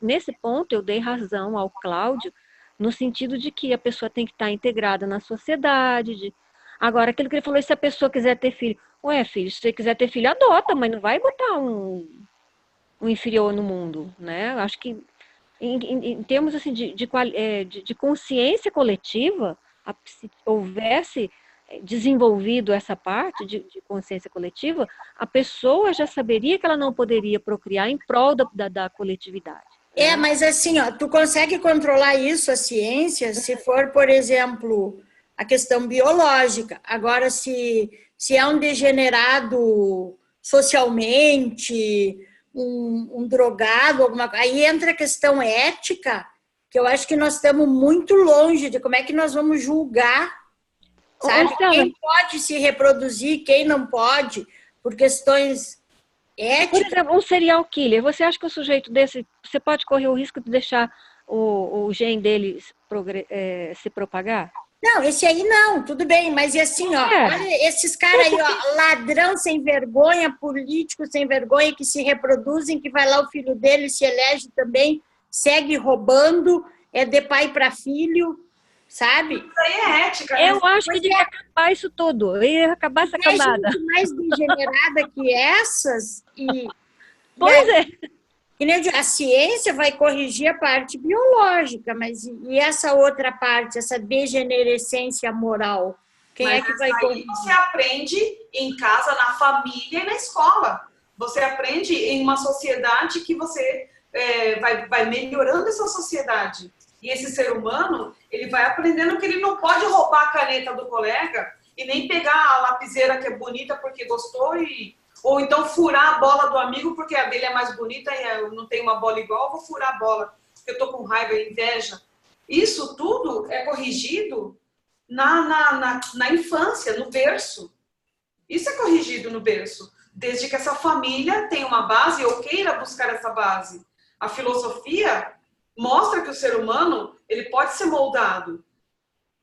S3: nesse ponto, eu dei razão ao Cláudio, no sentido de que a pessoa tem que estar integrada na sociedade. Agora, aquilo que ele falou, se a pessoa quiser ter filho, ué, filho, se você quiser ter filho, adota, mas não vai botar um inferior no mundo, né? Acho que, em termos assim, de consciência coletiva, se houvesse desenvolvido essa parte de consciência coletiva, a pessoa já saberia que ela não poderia procriar em prol da coletividade.
S1: Mas assim, ó, tu consegue controlar isso, a ciência, se for, por exemplo, a questão biológica. Agora, se é um degenerado socialmente, um drogado, alguma coisa, aí entra a questão ética, que eu acho que nós estamos muito longe de como é que nós vamos julgar, sabe? Quem pode se reproduzir, quem não pode, por questões...
S3: Por exemplo, um serial killer, você acha que o sujeito desse, você pode correr o risco de deixar o gene dele se propagar?
S1: Não, esse aí não, tudo bem, mas e assim, ó, olha esses caras aí, ó, ladrão sem vergonha, político sem vergonha, que se reproduzem, que vai lá o filho dele, se elege também, segue roubando, é de pai para filho, sabe?
S6: Isso aí é ética.
S3: Eu acho que devia acabar isso tudo, ia acabar essa camada.
S1: Gente mais degenerada que essas,
S3: Pois é.
S1: A ciência vai corrigir a parte biológica, mas e essa outra parte, essa degenerescência moral? Quem é que vai corrigir?
S6: Você aprende em casa, na família e na escola. Você aprende em uma sociedade que você vai melhorando essa sociedade. E esse ser humano, ele vai aprendendo que ele não pode roubar a caneta do colega e nem pegar a lapiseira que é bonita porque gostou ou então furar a bola do amigo porque a dele é mais bonita e eu não tenho uma bola igual, eu vou furar a bola porque eu tô com raiva e inveja. Isso tudo é corrigido na infância, no berço. Isso é corrigido no berço, desde que essa família tenha uma base ou queira buscar essa base. A filosofia mostra que o ser humano ele pode ser moldado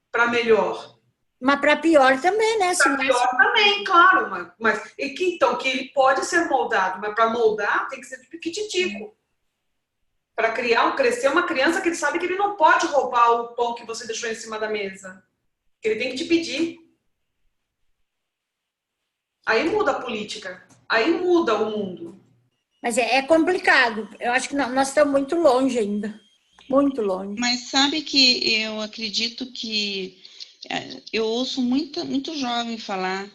S6: para melhor.
S1: Mas para pior também, né?
S6: Para pior também, claro. Então, que ele pode ser moldado, mas para moldar tem que ser de piquititico. Para crescer uma criança que ele sabe que ele não pode roubar o pão que você deixou em cima da mesa. Que ele tem que te pedir. Aí muda a política. Aí muda o mundo.
S1: Mas é complicado. Eu acho que nós estamos muito longe ainda. Muito longe.
S5: Mas sabe que eu acredito que eu ouço muito jovem falar,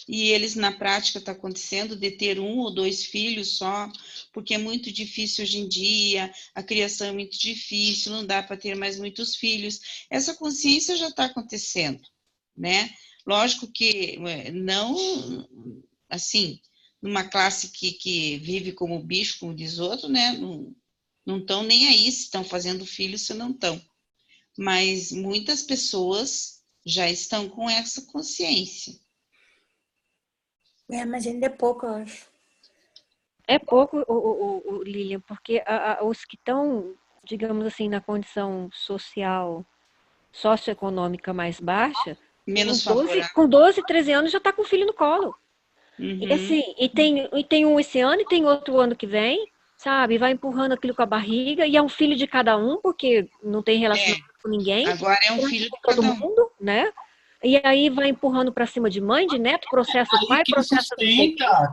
S5: e eles na prática está acontecendo, de ter 1 ou 2 filhos só, porque é muito difícil hoje em dia, a criação é muito difícil, não dá para ter mais muitos filhos. Essa consciência já está acontecendo, né? Lógico que não, assim, numa classe que vive como bicho, como diz outro, né? Não estão nem aí se estão fazendo filhos, se não estão. Mas muitas pessoas já estão com essa consciência.
S1: Mas ainda é pouco, eu acho.
S3: É pouco, Lilian, porque os que estão, digamos assim, na condição social, socioeconômica mais baixa,
S5: Menos favorável.
S3: Com 12, 13 anos já está com o filho no colo.
S5: Uhum.
S3: E assim, e tem um esse ano e tem outro ano que vem, sabe? Vai empurrando aquilo com a barriga, e é um filho de cada um, porque não tem relacionamento com ninguém.
S5: Agora é um filho de
S3: todo
S5: cada um.
S3: mundo, né? E aí vai empurrando para cima de mãe, de neto, processo do pai, processo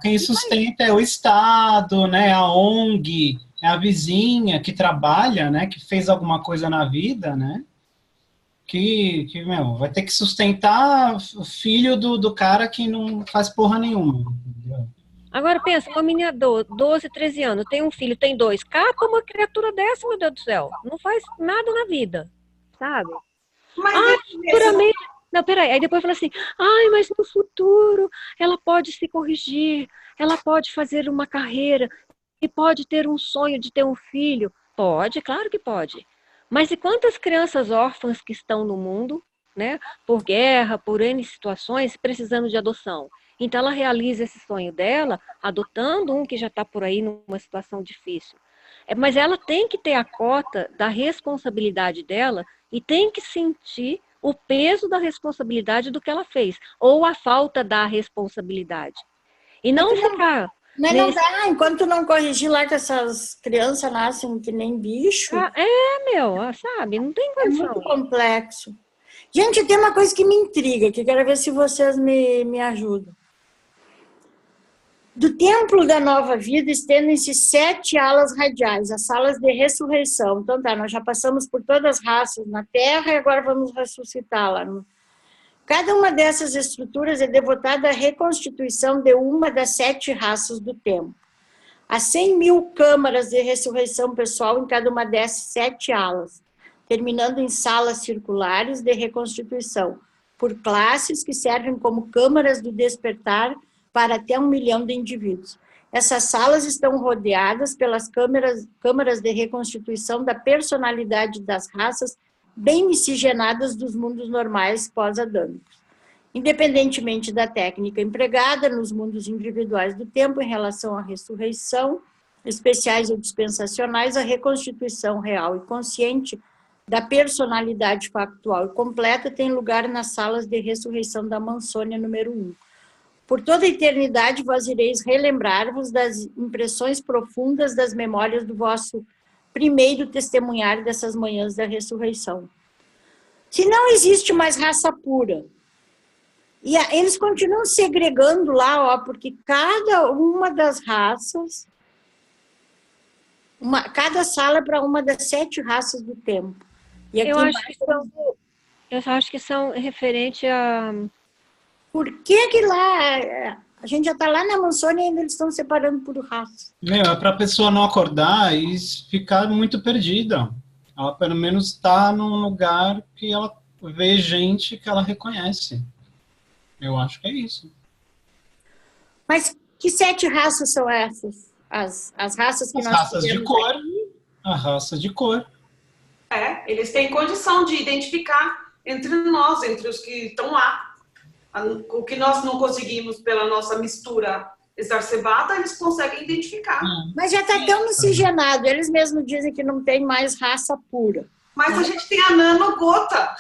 S2: quem sustenta é o Estado, né? A ONG, é a vizinha que trabalha, né? Que fez alguma coisa na vida, né? Que meu, vai ter que sustentar o filho do cara que não faz porra nenhuma. Entendeu?
S3: Agora pensa, uma menina 12, 13 anos, tem um filho, tem 2, capa uma criatura dessa, meu Deus do céu. Não faz nada na vida, sabe?
S6: Mas
S3: futuramente... Não, peraí, aí depois fala assim, mas no futuro ela pode se corrigir, ela pode fazer uma carreira e pode ter um sonho de ter um filho. Pode, claro que pode. Mas e quantas crianças órfãs que estão no mundo, né, por guerra, por N situações, precisando de adoção? Então ela realiza esse sonho dela, adotando um que já está por aí numa situação difícil. Mas ela tem que ter a cota da responsabilidade dela e tem que sentir o peso da responsabilidade do que ela fez, ou a falta da responsabilidade. E não ficar...
S1: Mas não dá, enquanto não corrigir lá que essas crianças nascem que nem bicho.
S3: Sabe, não tem condição.
S1: É muito complexo. Gente, tem uma coisa que me intriga, que eu quero ver se vocês me ajudam. Do templo da nova vida estendem-se 7 alas radiais, as salas de ressurreição. Então tá, nós já passamos por todas as raças na Terra e agora vamos ressuscitá-la. Cada uma dessas estruturas é devotada à reconstituição de uma das 7 raças do templo. Há 100.000 câmaras de ressurreição pessoal em cada uma dessas 7 alas, terminando em salas circulares de reconstituição, por classes que servem como câmaras do despertar para até 1 milhão de indivíduos. Essas salas estão rodeadas pelas câmaras de reconstituição da personalidade das raças bem miscigenadas dos mundos normais pós-adâmicos. Independentemente da técnica empregada nos mundos individuais do tempo em relação à ressurreição, especiais ou dispensacionais, a reconstituição real e consciente da personalidade factual e completa tem lugar nas salas de ressurreição da Mansônia número 1. Por toda a eternidade vós ireis relembrar-vos das impressões profundas das memórias do vosso primeiro testemunhar dessas manhãs da ressurreição. Se não existe mais raça pura, e eles continuam segregando lá, porque cada uma das raças, cada sala é para uma das 7 raças do tempo. E aqui
S3: eu acho que são referente a...
S1: Por que lá... A gente já está lá na Mansônia e ainda eles estão separando por raça.
S2: É para a pessoa não acordar e ficar muito perdida. Ela pelo menos está num lugar que ela vê gente que ela reconhece. Eu acho que é isso.
S1: Mas que 7 raças são essas? As raças que
S2: as
S1: nós
S2: raças de cor. A raça de cor.
S6: Eles têm condição de identificar entre nós, entre os que estão lá. O que nós não conseguimos pela nossa mistura exacerbada, eles conseguem identificar.
S1: Mas já está tão miscigenado, eles mesmos dizem que não tem mais raça pura.
S6: Mas a gente tem a nanogota.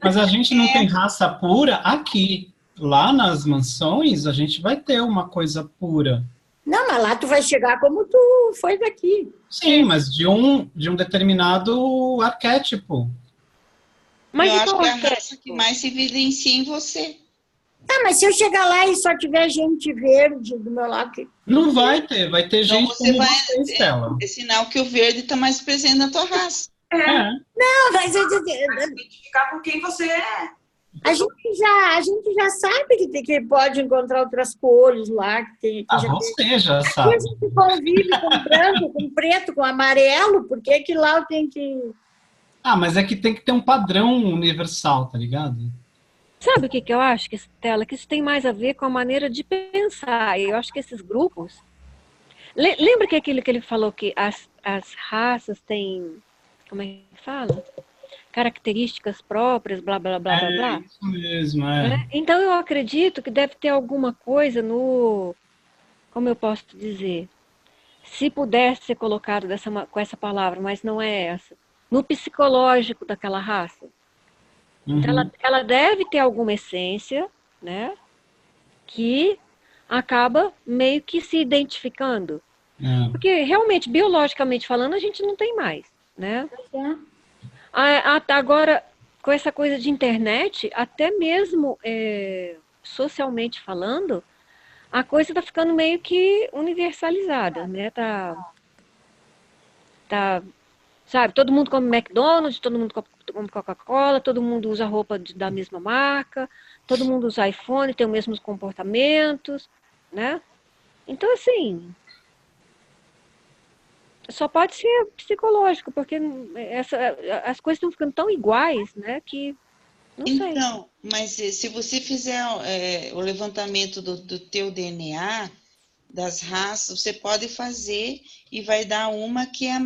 S2: Mas a gente não tem raça pura aqui. Lá nas mansões, a gente vai ter uma coisa pura.
S1: Não, mas lá tu vai chegar como tu foi daqui.
S2: Sim, mas de um determinado arquétipo.
S5: Mas eu acho que é a raça que mais se evidencia em você.
S1: Mas se eu chegar lá e só tiver gente verde do meu lado...
S2: Não vai ter, vai ter gente
S5: você como você, Estela. É sinal que o verde está mais presente na tua raça.
S1: Não, mas eu
S6: identificar com quem você é.
S1: A gente já sabe que pode encontrar outras cores lá.
S2: Você já sabe.
S1: A gente convive com branco, com preto, com amarelo, por que lá eu tenho que...
S2: Mas é que tem que ter um padrão universal, tá ligado?
S3: Sabe o que eu acho, Estela? Que isso tem mais a ver com a maneira de pensar. Eu acho que esses grupos... Lembra que aquilo que ele falou que as raças têm... Como é que fala? Características próprias, blá, blá, blá, blá, blá.
S2: Isso mesmo,
S3: Então, eu acredito que deve ter alguma coisa no... Como eu posso dizer? Se pudesse ser colocado com essa palavra, mas não é essa. No psicológico daquela raça. Então, ela deve ter alguma essência, né? Que acaba meio que se identificando. Porque, realmente, biologicamente falando, a gente não tem mais, né? Agora, com essa coisa de internet, até mesmo socialmente falando, a coisa está ficando meio que universalizada, né? Sabe, todo mundo come McDonald's, todo mundo come Coca-Cola, todo mundo usa roupa da mesma marca, todo mundo usa iPhone, tem os mesmos comportamentos, né? Então, assim, só pode ser psicológico, porque as coisas estão ficando tão iguais, né, que não sei.
S5: Então, mas se você fizer o levantamento do teu DNA, das raças, você pode fazer e vai dar uma que é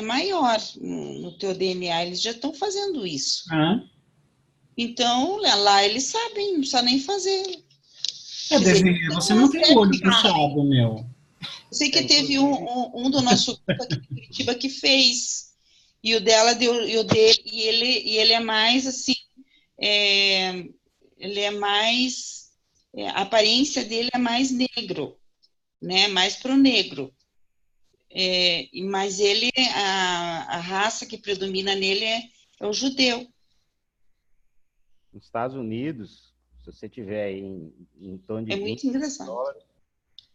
S5: maior no teu DNA. Eles já estão fazendo isso. Então, lá eles sabem, não precisa nem fazer.
S2: Você não tem o olho puxado, meu.
S5: Eu sei que teve um do nosso grupo aqui de Curitiba que fez. E o dela ele é mais assim, ele é mais, a aparência dele é mais negro, né? Mais pro negro. Mas a raça que predomina nele é o judeu.
S4: Nos Estados Unidos, se você tiver em torno de
S5: muito
S4: 20
S5: engraçado.
S4: dólares,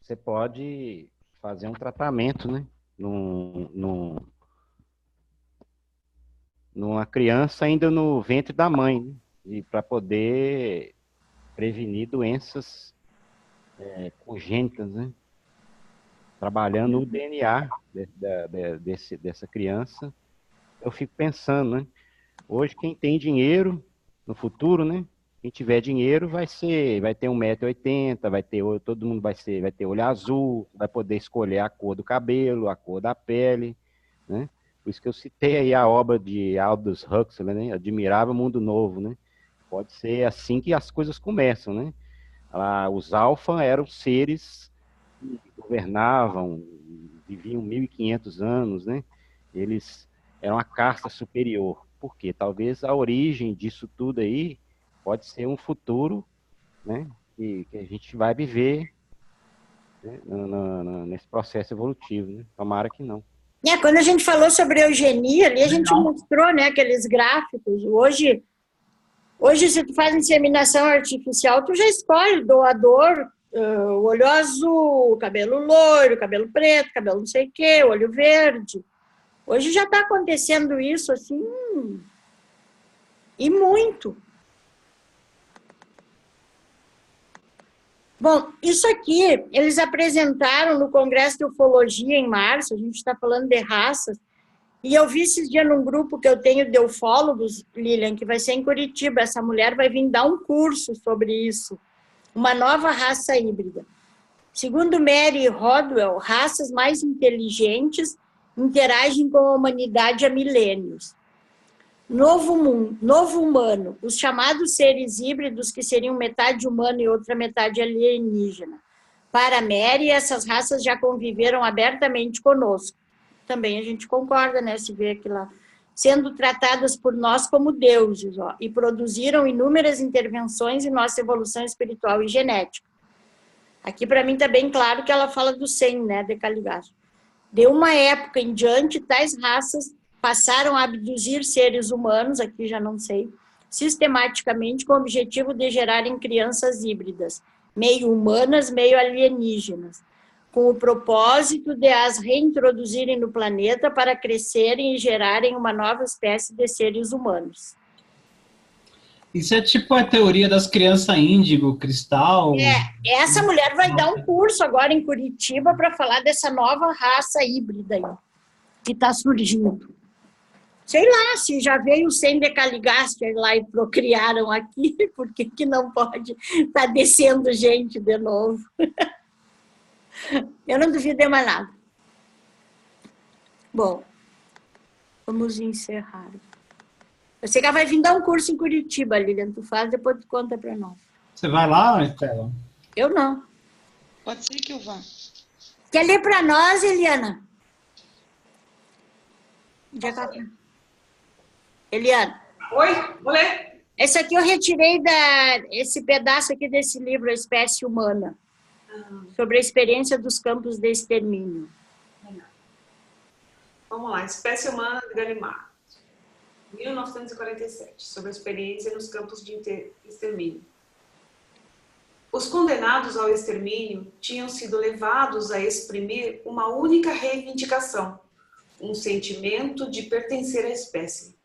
S4: você pode fazer um tratamento, né? Numa criança ainda no ventre da mãe, né? E para poder prevenir doenças congênitas, né? Trabalhando o DNA dessa criança. Eu fico pensando, né? Hoje quem tem dinheiro, no futuro, né? Quem tiver dinheiro vai ter 1,80 m, todo mundo vai ter olho azul, vai poder escolher a cor do cabelo, a cor da pele, né? Por isso que eu citei aí a obra de Aldous Huxley, né? Admirável Mundo Novo, né? Pode ser assim que as coisas começam, né? Os alfa eram seres que governavam, viviam 1.500 anos, né? Eles eram a casta superior. Por quê? Talvez a origem disso tudo aí pode ser um futuro, né? Que a gente vai viver, né? Nesse processo evolutivo, né? Tomara que não.
S1: Quando a gente falou sobre eugenia, ali a gente mostrou, né, aqueles gráficos. Hoje, se tu faz inseminação artificial, tu já escolhe o doador, o olho azul, cabelo loiro, cabelo preto, cabelo não sei o quê, olho verde. Hoje já está acontecendo isso, assim, e muito. Bom, isso aqui, eles apresentaram no Congresso de Ufologia em março, a gente está falando de raças, e eu vi esses dias num grupo que eu tenho de ufólogos, Lilian, que vai ser em Curitiba, essa mulher vai vir dar um curso sobre isso, uma nova raça híbrida. Segundo Mary Rodwell, raças mais inteligentes interagem com a humanidade há milênios. Novo humano, os chamados seres híbridos, que seriam metade humano e outra metade alienígena. Para Mary, essas raças já conviveram abertamente conosco. Também a gente concorda, né, se vê aquilo lá. Sendo tratadas por nós como deuses, e produziram inúmeras intervenções em nossa evolução espiritual e genética. Aqui, para mim, está bem claro que ela fala do 100, né, de Caligastro. De uma época em diante, tais raças passaram a abduzir seres humanos, aqui já não sei, sistematicamente com o objetivo de gerarem crianças híbridas, meio humanas, meio alienígenas, com o propósito de as reintroduzirem no planeta para crescerem e gerarem uma nova espécie de seres humanos.
S2: Isso é tipo a teoria das crianças índigo, cristal?
S1: Essa mulher vai dar um curso agora em Curitiba para falar dessa nova raça híbrida aí, que está surgindo. Sei lá, se já veio 100 de Caligaster lá e procriaram aqui, por que não pode estar descendo gente de novo? Eu não duvido mais nada. Bom, vamos encerrar. Eu sei que ela vai vir dar um curso em Curitiba, Lilian. Tu faz, depois tu conta para nós.
S2: Você vai lá, Estela?
S1: Eu não.
S5: Pode ser que eu vá.
S1: Quer ler para nós, Eliana? Eliana.
S6: Oi, vou ler.
S1: Esse aqui eu retirei esse pedaço aqui desse livro, A Espécie Humana, sobre a experiência dos campos de extermínio.
S6: Vamos lá, Espécie Humana de Gallimard, 1947, sobre a experiência nos campos de extermínio. Os condenados ao extermínio tinham sido levados a exprimir uma única reivindicação, um sentimento de pertencer à espécie.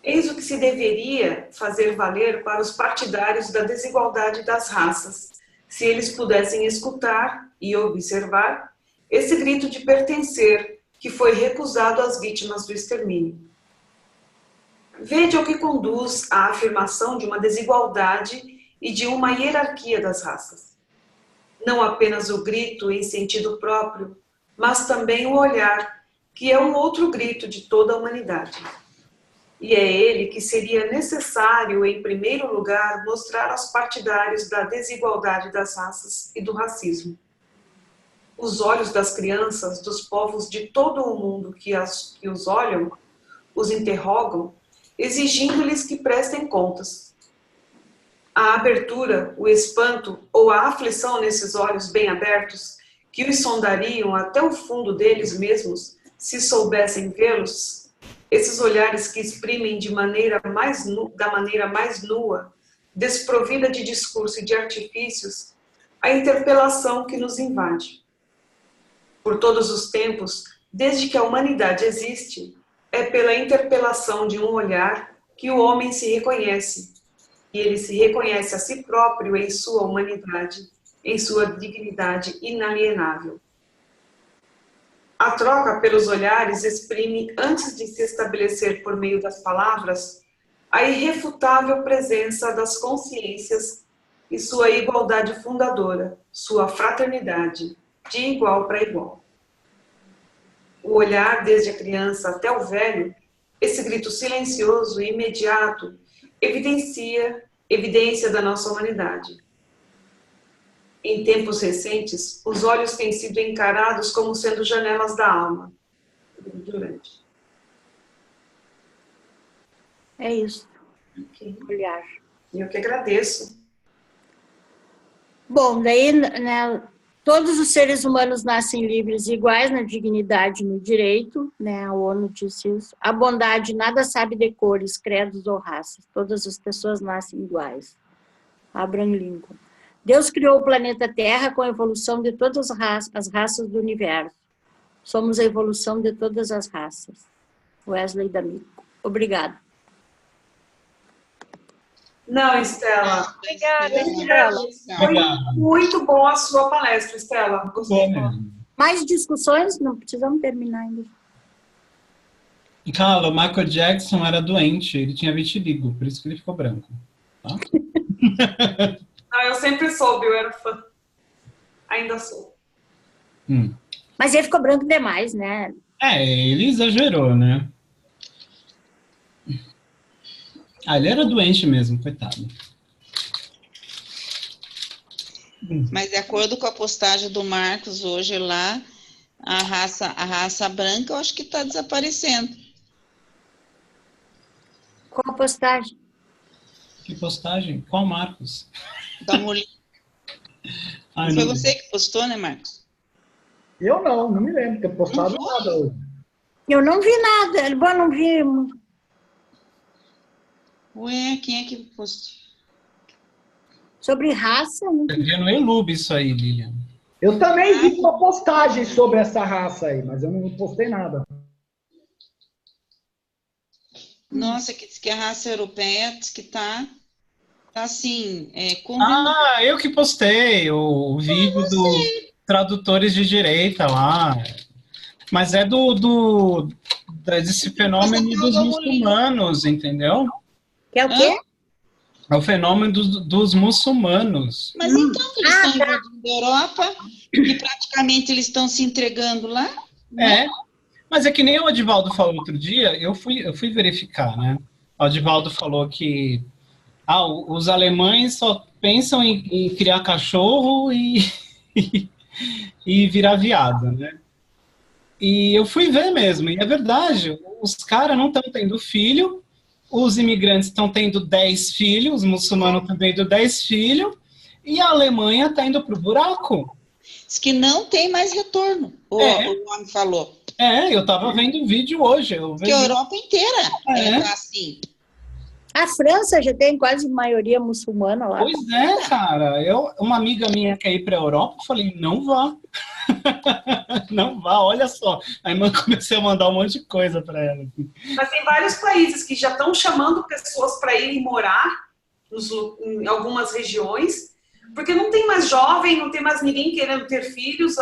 S6: Eis o que se deveria fazer valer para os partidários da desigualdade das raças, se eles pudessem escutar e observar esse grito de pertencer que foi recusado às vítimas do extermínio. Vede ao que conduz a afirmação de uma desigualdade e de uma hierarquia das raças. Não apenas o grito em sentido próprio, mas também o olhar, que é um outro grito de toda a humanidade. E é ele que seria necessário, em primeiro lugar, mostrar aos partidários da desigualdade das raças e do racismo. Os olhos das crianças, dos povos de todo o mundo que os olham, os interrogam, exigindo-lhes que prestem contas. A abertura, o espanto ou a aflição nesses olhos bem abertos, que os sondariam até o fundo deles mesmos, se soubessem vê-los, esses olhares que exprimem da maneira mais nua, desprovida de discurso e de artifícios, a interpelação que nos invade. Por todos os tempos, desde que a humanidade existe, é pela interpelação de um olhar que o homem se reconhece, e ele se reconhece a si próprio em sua humanidade, em sua dignidade inalienável. A troca pelos olhares exprime, antes de se estabelecer por meio das palavras, a irrefutável presença das consciências e sua igualdade fundadora, sua fraternidade, de igual para igual. O olhar, desde a criança até o velho, esse grito silencioso e imediato, evidência da nossa humanidade. Em tempos recentes, os olhos têm sido encarados como sendo janelas da alma. Durante.
S1: É isso.
S6: Okay.
S1: Olhar.
S6: Eu que agradeço.
S1: Bom, daí, né, todos os seres humanos nascem livres e iguais na dignidade e no direito, né, a ONU disse isso. A bondade nada sabe de cores, credos ou raças. Todas as pessoas nascem iguais. Abraham Lincoln. Deus criou o planeta Terra com a evolução de todas as raças do universo. Somos a evolução de todas as raças. Wesley D'Amico. Obrigada.
S6: Não, Estela.
S3: Obrigada, Estela.
S6: Foi muito bom a sua palestra, Estela. Gostei.
S1: Mais discussões? Não precisamos terminar ainda.
S2: E, Carla, o Michael Jackson era doente, ele tinha vitiligo, por isso que ele ficou branco. Tá?
S6: Eu sempre soube, eu era fã. Ainda sou.
S1: Mas ele ficou branco demais, né?
S2: Ele exagerou, né? Ele era doente mesmo, coitado.
S5: Mas de acordo com a postagem do Marcos hoje lá, a raça branca eu acho que está desaparecendo.
S1: Qual a postagem?
S2: Que postagem? Qual Marcos?
S5: Da mulher. Foi você que postou, né, Marcos?
S8: Eu não me lembro de ter postado nada hoje.
S1: Eu não vi nada. Bom, não vi.
S5: Ué, quem é que postou?
S1: Sobre raça?
S2: Eu vi no Elube isso aí, Lilian.
S8: Eu também vi uma postagem sobre essa raça aí, mas eu não postei nada.
S5: Nossa, que diz que a raça europeia diz que tá assim,
S2: eu que postei o vídeo dos tradutores de direita lá. Mas é desse fenômeno dos muçulmanos, entendeu?
S1: Que é o quê?
S2: É o fenômeno dos muçulmanos.
S5: Mas então, eles estão invadindo a Europa e praticamente eles estão se entregando lá?
S2: Né? Mas é que nem o Adivaldo falou outro dia, eu fui verificar, né? O Adivaldo falou que os alemães só pensam em criar cachorro e virar viado, né? E eu fui ver mesmo, e é verdade, os caras não estão tendo filho, os imigrantes estão tendo 10 filhos, os muçulmanos estão tendo 10 filhos, e a Alemanha está indo para o buraco.
S5: Diz que não tem mais retorno, o homem falou.
S2: Eu estava vendo um vídeo hoje.
S5: Que a Europa inteira está assim.
S1: A França já tem quase maioria muçulmana lá.
S2: Pois é, cara. Uma amiga minha quer ir para a Europa, eu falei, não vá. Não vá, olha só. Aí comecei a mandar um monte de coisa para ela.
S6: Mas tem vários países que já estão chamando pessoas para irem morar em algumas regiões, porque não tem mais jovem, não tem mais ninguém querendo ter filhos.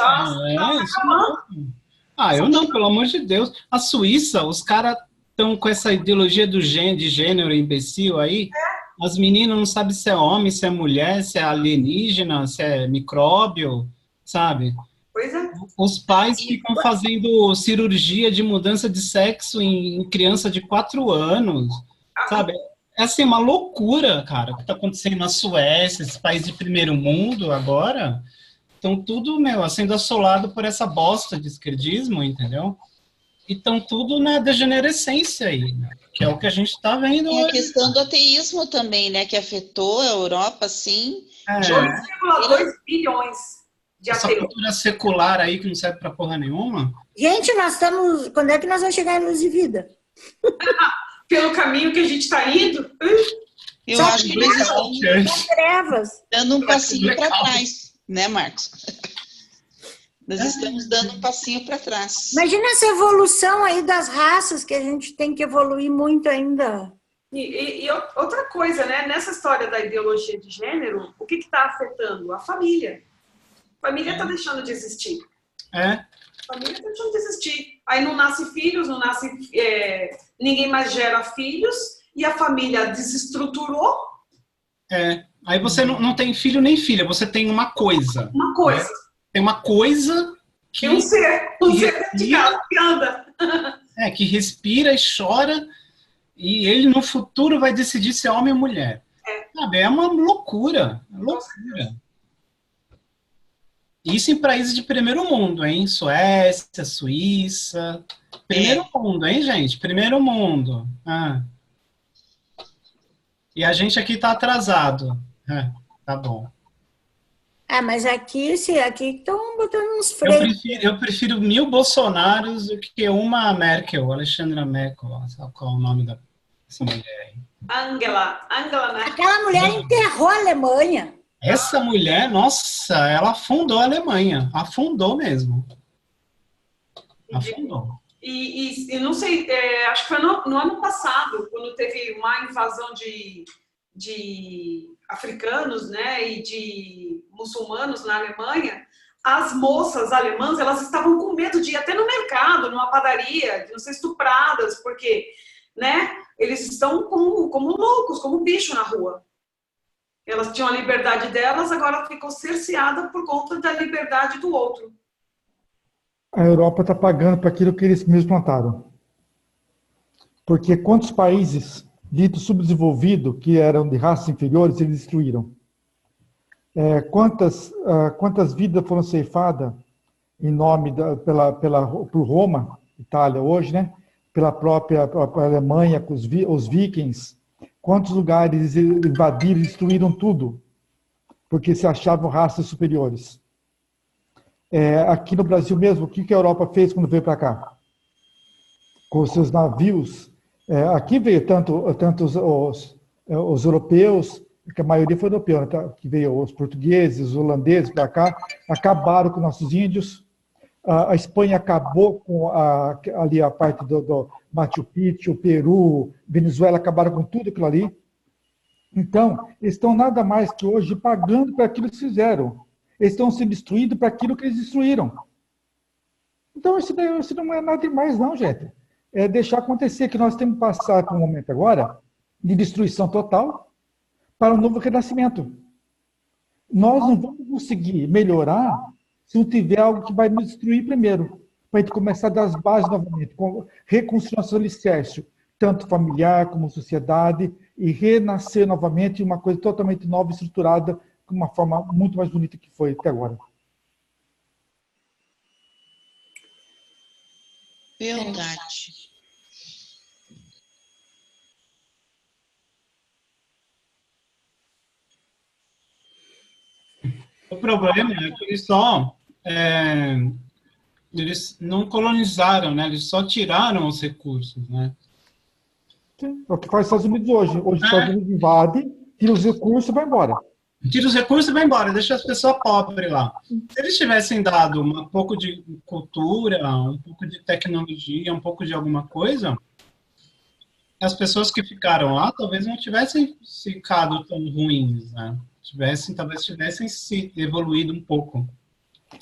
S2: Eu não, pelo amor de Deus. A Suíça, os caras estão com essa ideologia de gênero imbecil aí. As meninas não sabem se é homem, se é mulher, se é alienígena, se é micróbio, sabe?
S6: Pois é.
S2: Os pais ficam fazendo cirurgia de mudança de sexo em criança de 4 anos, sabe? É assim, uma loucura, cara, o que está acontecendo na Suécia, esse país de primeiro mundo agora. Estão tudo, sendo assolado por essa bosta de esquerdismo, entendeu? E estão tudo na degenerescência aí, né? Que é o que a gente está vendo hoje.
S5: A questão do ateísmo também, né? Que afetou a Europa, sim.
S6: 2,2 bilhões de ateus.
S2: Essa cultura secular aí que não serve para porra nenhuma.
S1: Gente, quando é que nós vamos chegar em luz e vida?
S6: Pelo caminho que a gente está indo?
S5: Eu acho que eles estão
S1: trevas.
S5: dando um passinho para trás, né, Marcos? Nós estamos dando um passinho para trás.
S1: Imagina essa evolução aí das raças, que a gente tem que evoluir muito ainda.
S6: E outra coisa, né? Nessa história da ideologia de gênero, o que está afetando? A família. A família está deixando de existir. A família está deixando de existir. Aí não nasce filhos, ninguém mais gera filhos, e a família desestruturou.
S2: Aí você não tem filho nem filha, você tem uma coisa.
S6: Uma coisa.
S2: Tem uma coisa que...
S6: Tem um ser de casa que anda.
S2: Que respira e chora, e ele no futuro vai decidir se é homem ou mulher. Sabe? É uma loucura. Loucura. Isso em países de primeiro mundo, hein? Suécia, Suíça. Primeiro mundo, hein, gente? Primeiro mundo. E a gente aqui tá atrasado. Tá bom.
S1: Mas aqui estão botando uns freios.
S2: Eu prefiro 1000 Bolsonaros do que uma Merkel, Alexandra Merkel. Sabe qual é o nome dessa mulher aí?
S6: Angela Merkel.
S1: Aquela mulher enterrou a Alemanha.
S2: Essa mulher, nossa, ela afundou a Alemanha. Afundou mesmo. Afundou.
S6: E não sei, acho que foi no ano passado, quando teve uma invasão de africanos, né, e de muçulmanos na Alemanha, as moças alemãs, elas estavam com medo de ir até no mercado, numa padaria, de não ser estupradas, porque, né, eles estão como loucos, como bicho na rua. Elas tinham a liberdade delas, agora ficou cerceada por conta da liberdade do outro.
S7: A Europa está pagando para aquilo que eles mesmos plantaram. Porque quantos países ditos subdesenvolvidos, que eram de raças inferiores, eles destruíram? Quantas vidas foram ceifadas em nome por Roma, Itália hoje, né? Pela própria Alemanha, com os vikings? Quantos lugares invadiram e destruíram tudo? Porque se achavam raças superiores. Aqui no Brasil mesmo, o que a Europa fez quando veio para cá? Com os seus navios. Aqui veio tanto os europeus, que a maioria foi europeu, né, que veio os portugueses, os holandeses para cá, acabaram com nossos índios. A Espanha acabou com ali a parte do Machu Picchu, Peru, Venezuela, acabaram com tudo aquilo ali. Então, eles estão nada mais que hoje pagando por aquilo que fizeram. Eles estão sendo destruídos para aquilo que eles destruíram. Então, isso não é nada demais, não, gente. É deixar acontecer, que nós temos que passar por um momento agora de destruição total para um novo renascimento. Nós não vamos conseguir melhorar se não tiver algo que vai nos destruir primeiro, para a gente começar das bases novamente, com reconstruir nosso alicerce, tanto familiar como sociedade, e renascer novamente uma coisa totalmente nova e estruturada, de uma forma muito mais bonita que foi até agora.
S5: Verdade.
S2: O problema é que eles não colonizaram, né? Eles só tiraram os recursos, né?
S7: Sim, é o que faz os Estados Unidos hoje. Hoje os Estados Unidos invadem, tira os recursos e vai embora.
S2: Tira os recursos e vai embora, deixa as pessoas pobres lá. Se eles tivessem dado um pouco de cultura, um pouco de tecnologia, um pouco de alguma coisa, as pessoas que ficaram lá talvez não tivessem ficado tão ruins, né? Talvez tivessem se evoluído um pouco.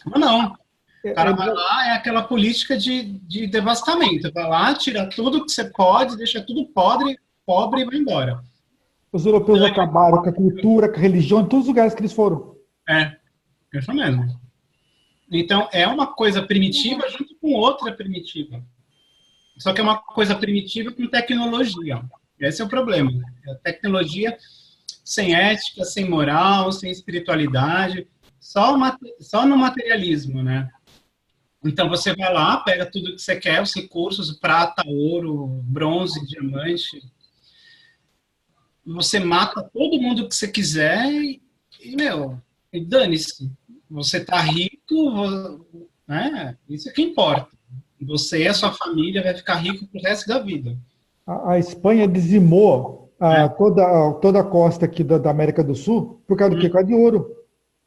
S2: Mas não. O cara vai lá, é aquela política de devastamento. Vai lá, tira tudo que você pode, deixa tudo pobre e vai embora.
S7: Os europeus acabaram com a cultura, com a religião, em todos os lugares que eles foram.
S2: Isso mesmo. Então, é uma coisa primitiva junto com outra primitiva. Só que é uma coisa primitiva com tecnologia. Esse é o problema. A tecnologia sem ética, sem moral, sem espiritualidade, só no materialismo, né? Então, você vai lá, pega tudo que você quer, os recursos, prata, ouro, bronze, diamante. Você mata todo mundo que você quiser e dane-se. Você tá rico, né? Isso é que importa. Você e a sua família vai ficar rico pro resto da vida.
S7: A Espanha dizimou toda a costa aqui da América do Sul por causa do quê? Por causa de ouro.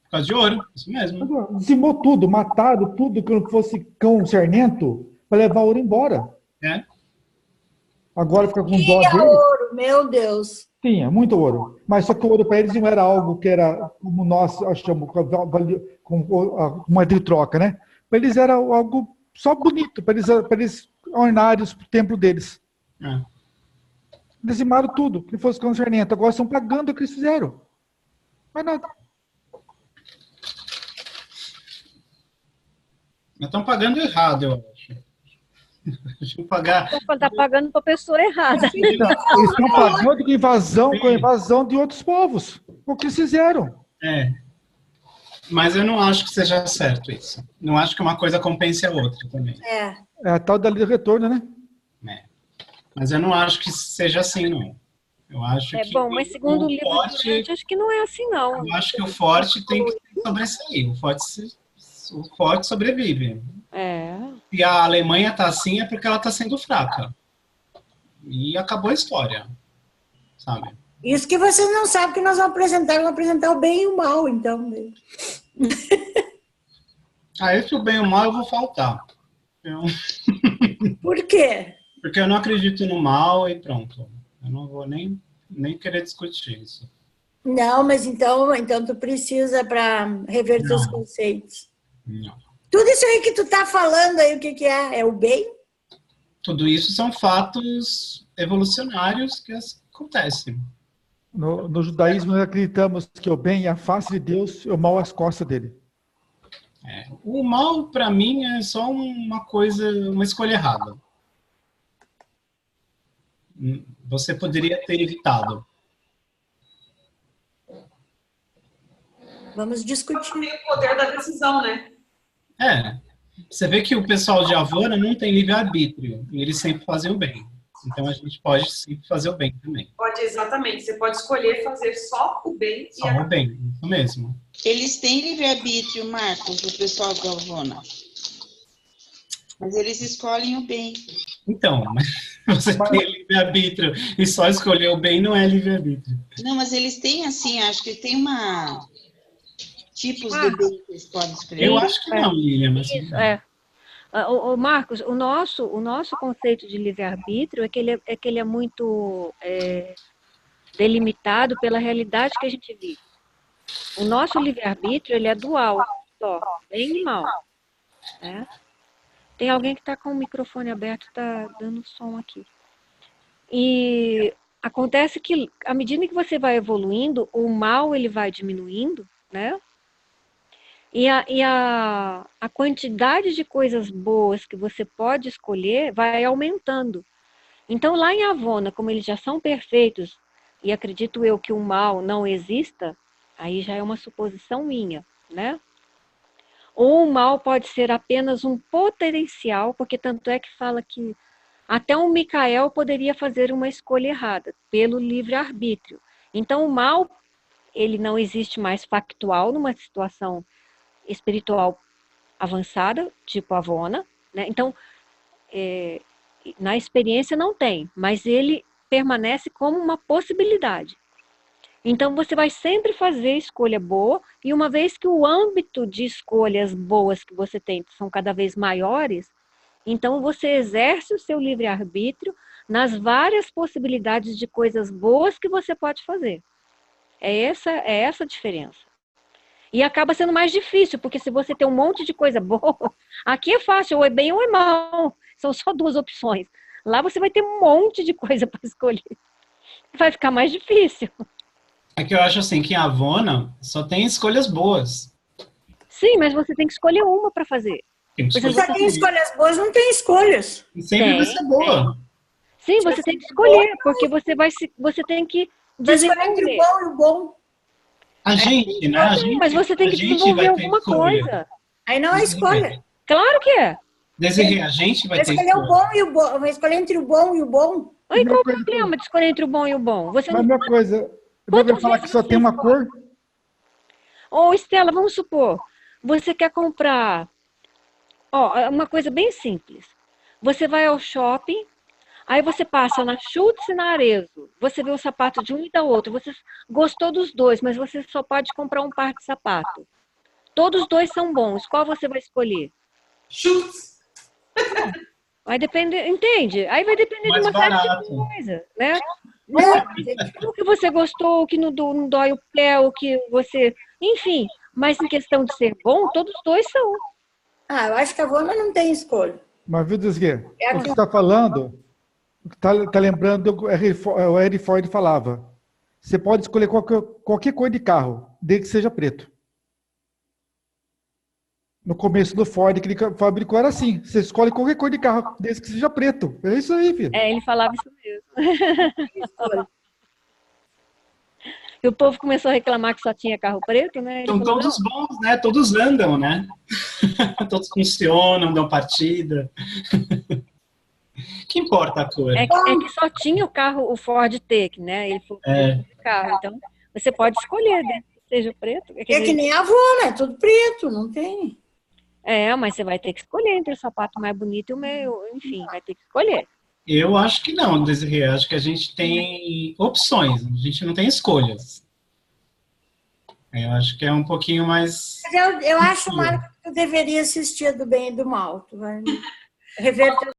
S2: Por causa de ouro, isso mesmo.
S7: Dizimou tudo, mataram tudo que não fosse cão sarnento para levar ouro embora. Agora fica com dó deles.
S1: Ouro, meu Deus.
S7: Tinha, muito ouro. Mas só que o ouro para eles não era algo que era, como nós achamos, com uma de troca, né? Para eles era algo só bonito, para eles ornarem o templo deles. Dizimaram tudo, que fosse concernente. Agora estão pagando o que eles fizeram. Mas nada.
S2: Estão pagando errado, eu acho. Deixa eu pagar.
S3: Está pagando para a pessoa errada.
S7: Eles estão pagando com invasão de outros povos. O que eles fizeram?
S2: Mas eu não acho que seja certo isso. Não acho que uma coisa compense a outra também.
S7: É a tal da lei do retorno, né?
S2: Mas eu não acho que seja assim, não. Eu acho que
S3: bom, mas segundo o livro Durante, acho que não é assim, não.
S2: Eu acho que o forte tem que sobressair. O forte sobrevive. Se a Alemanha está assim, é porque ela está sendo fraca. E acabou a história. Sabe?
S1: Isso que vocês não sabem que nós vamos apresentar o bem e o mal, então.
S2: Esse o bem e o mal eu vou faltar.
S1: Por quê?
S2: Porque eu não acredito no mal e pronto. Eu não vou nem querer discutir isso.
S1: Não, mas então tu precisa para rever teus conceitos.
S2: Não.
S1: Tudo isso aí que tu tá falando aí, o que é? É o bem?
S2: Tudo isso são fatos evolucionários que acontecem.
S7: No judaísmo, nós acreditamos que o bem é a face de Deus e o mal é as costas dele.
S2: O mal, para mim, é só uma escolha errada. Você poderia ter evitado.
S1: Vamos discutir.
S6: Tem o poder da decisão, né?
S2: Você vê que o pessoal de Avona não tem livre-arbítrio. E eles sempre fazem o bem. Então a gente pode sempre fazer o bem também.
S6: Pode, exatamente. Você pode escolher fazer só o bem.
S2: Só o bem, isso mesmo.
S5: Eles têm livre-arbítrio, Marcos, o pessoal de Avona. Mas eles escolhem o bem.
S2: Então, mas você tem livre-arbítrio e só escolher o bem não é livre-arbítrio.
S5: Não, mas eles têm assim, acho que tem tipos de bem que eles podem escolher.
S2: Eu acho que não, Lilian. Mas...
S3: Isso, Marcos, o nosso conceito de livre-arbítrio é que ele é muito delimitado pela realidade que a gente vive. O nosso livre-arbítrio, ele é dual, só, bem e mal. Né? Tem alguém que está com o microfone aberto, está dando som aqui. E acontece que, à medida que você vai evoluindo, o mal ele vai diminuindo, né? E a quantidade de coisas boas que você pode escolher vai aumentando. Então, lá em Avona, como eles já são perfeitos, e acredito eu que o mal não exista, aí já é uma suposição minha, né? Ou o mal pode ser apenas um potencial, porque tanto é que fala que até um Micael poderia fazer uma escolha errada, pelo livre-arbítrio. Então, o mal, ele não existe mais factual numa situação espiritual avançada, tipo Avona, né? Então, na experiência não tem, mas ele permanece como uma possibilidade. Então, você vai sempre fazer escolha boa, e uma vez que o âmbito de escolhas boas que você tem são cada vez maiores, então você exerce o seu livre-arbítrio nas várias possibilidades de coisas boas que você pode fazer. É essa a diferença. E acaba sendo mais difícil, porque se você tem um monte de coisa boa, aqui é fácil, ou é bem ou é mal. São só duas opções. Lá você vai ter um monte de coisa para escolher. Vai ficar mais difícil.
S2: É que eu acho assim, que em Avona só tem escolhas boas.
S3: Sim, mas você tem que escolher uma para fazer.
S1: Se já tem escolhas boas, não tem escolhas.
S2: E sempre vai ser boa.
S3: Sim, você tem que escolher, porque você tem que
S1: desenvolver entre o bom e o bom.
S2: A gente, né?
S3: Mas você tem que desenvolver alguma coisa.
S1: Aí não é escolha.
S3: Claro que é.
S2: Desirê, a gente vai ter
S1: escolher o bom e o bom. Vai escolher entre o bom e o bom.
S3: Aí qual o problema de escolher entre o bom e o bom? Você
S7: não... Mas coisa, eu vou falar que só tem uma cor.
S3: Ô, Estela, vamos supor, você quer comprar... Ó, uma coisa bem simples. Você vai ao shopping, aí você passa na Schutz e na Arezzo. Você vê o sapato de um e da outro. Você gostou dos dois, mas você só pode comprar um par de sapato. Todos os dois são bons. Qual você vai escolher?
S6: Schutz.
S3: Vai depender, entende? Aí vai depender de uma série de coisas, né? O que você gostou, o que não dói o pé, o que você... Enfim, mas em questão de ser bom, todos os dois são.
S1: Ah, eu acho que a Avona não tem escolha.
S7: Mas, viu, Desguê, o que você está falando, está lembrando, o Henry Ford falava, você pode escolher qualquer cor de carro, desde que seja preto. No começo do Ford, que ele fabricou, era assim, você escolhe qualquer cor de carro, desde que seja preto. É isso aí, filho.
S3: Ele falava isso mesmo. E o povo começou a reclamar que só tinha carro preto, né?
S2: São todos bons, né? Todos andam, né? Todos funcionam, dão partida. Que importa a cor?
S3: É que só tinha o Ford T, né? Ele foi o carro. Então, você pode escolher, né? Seja preto.
S1: É que nem a Avona, é tudo preto, não tem.
S3: Mas você vai ter que escolher entre o sapato mais bonito e o meio, enfim, vai ter que escolher.
S2: Eu acho que não, Desirê. Acho que a gente tem opções, a gente não tem escolhas. Eu acho que é um pouquinho mais...
S1: Eu acho, Marco, que tu deveria assistir a Do Bem e do Mal. Tu vai rever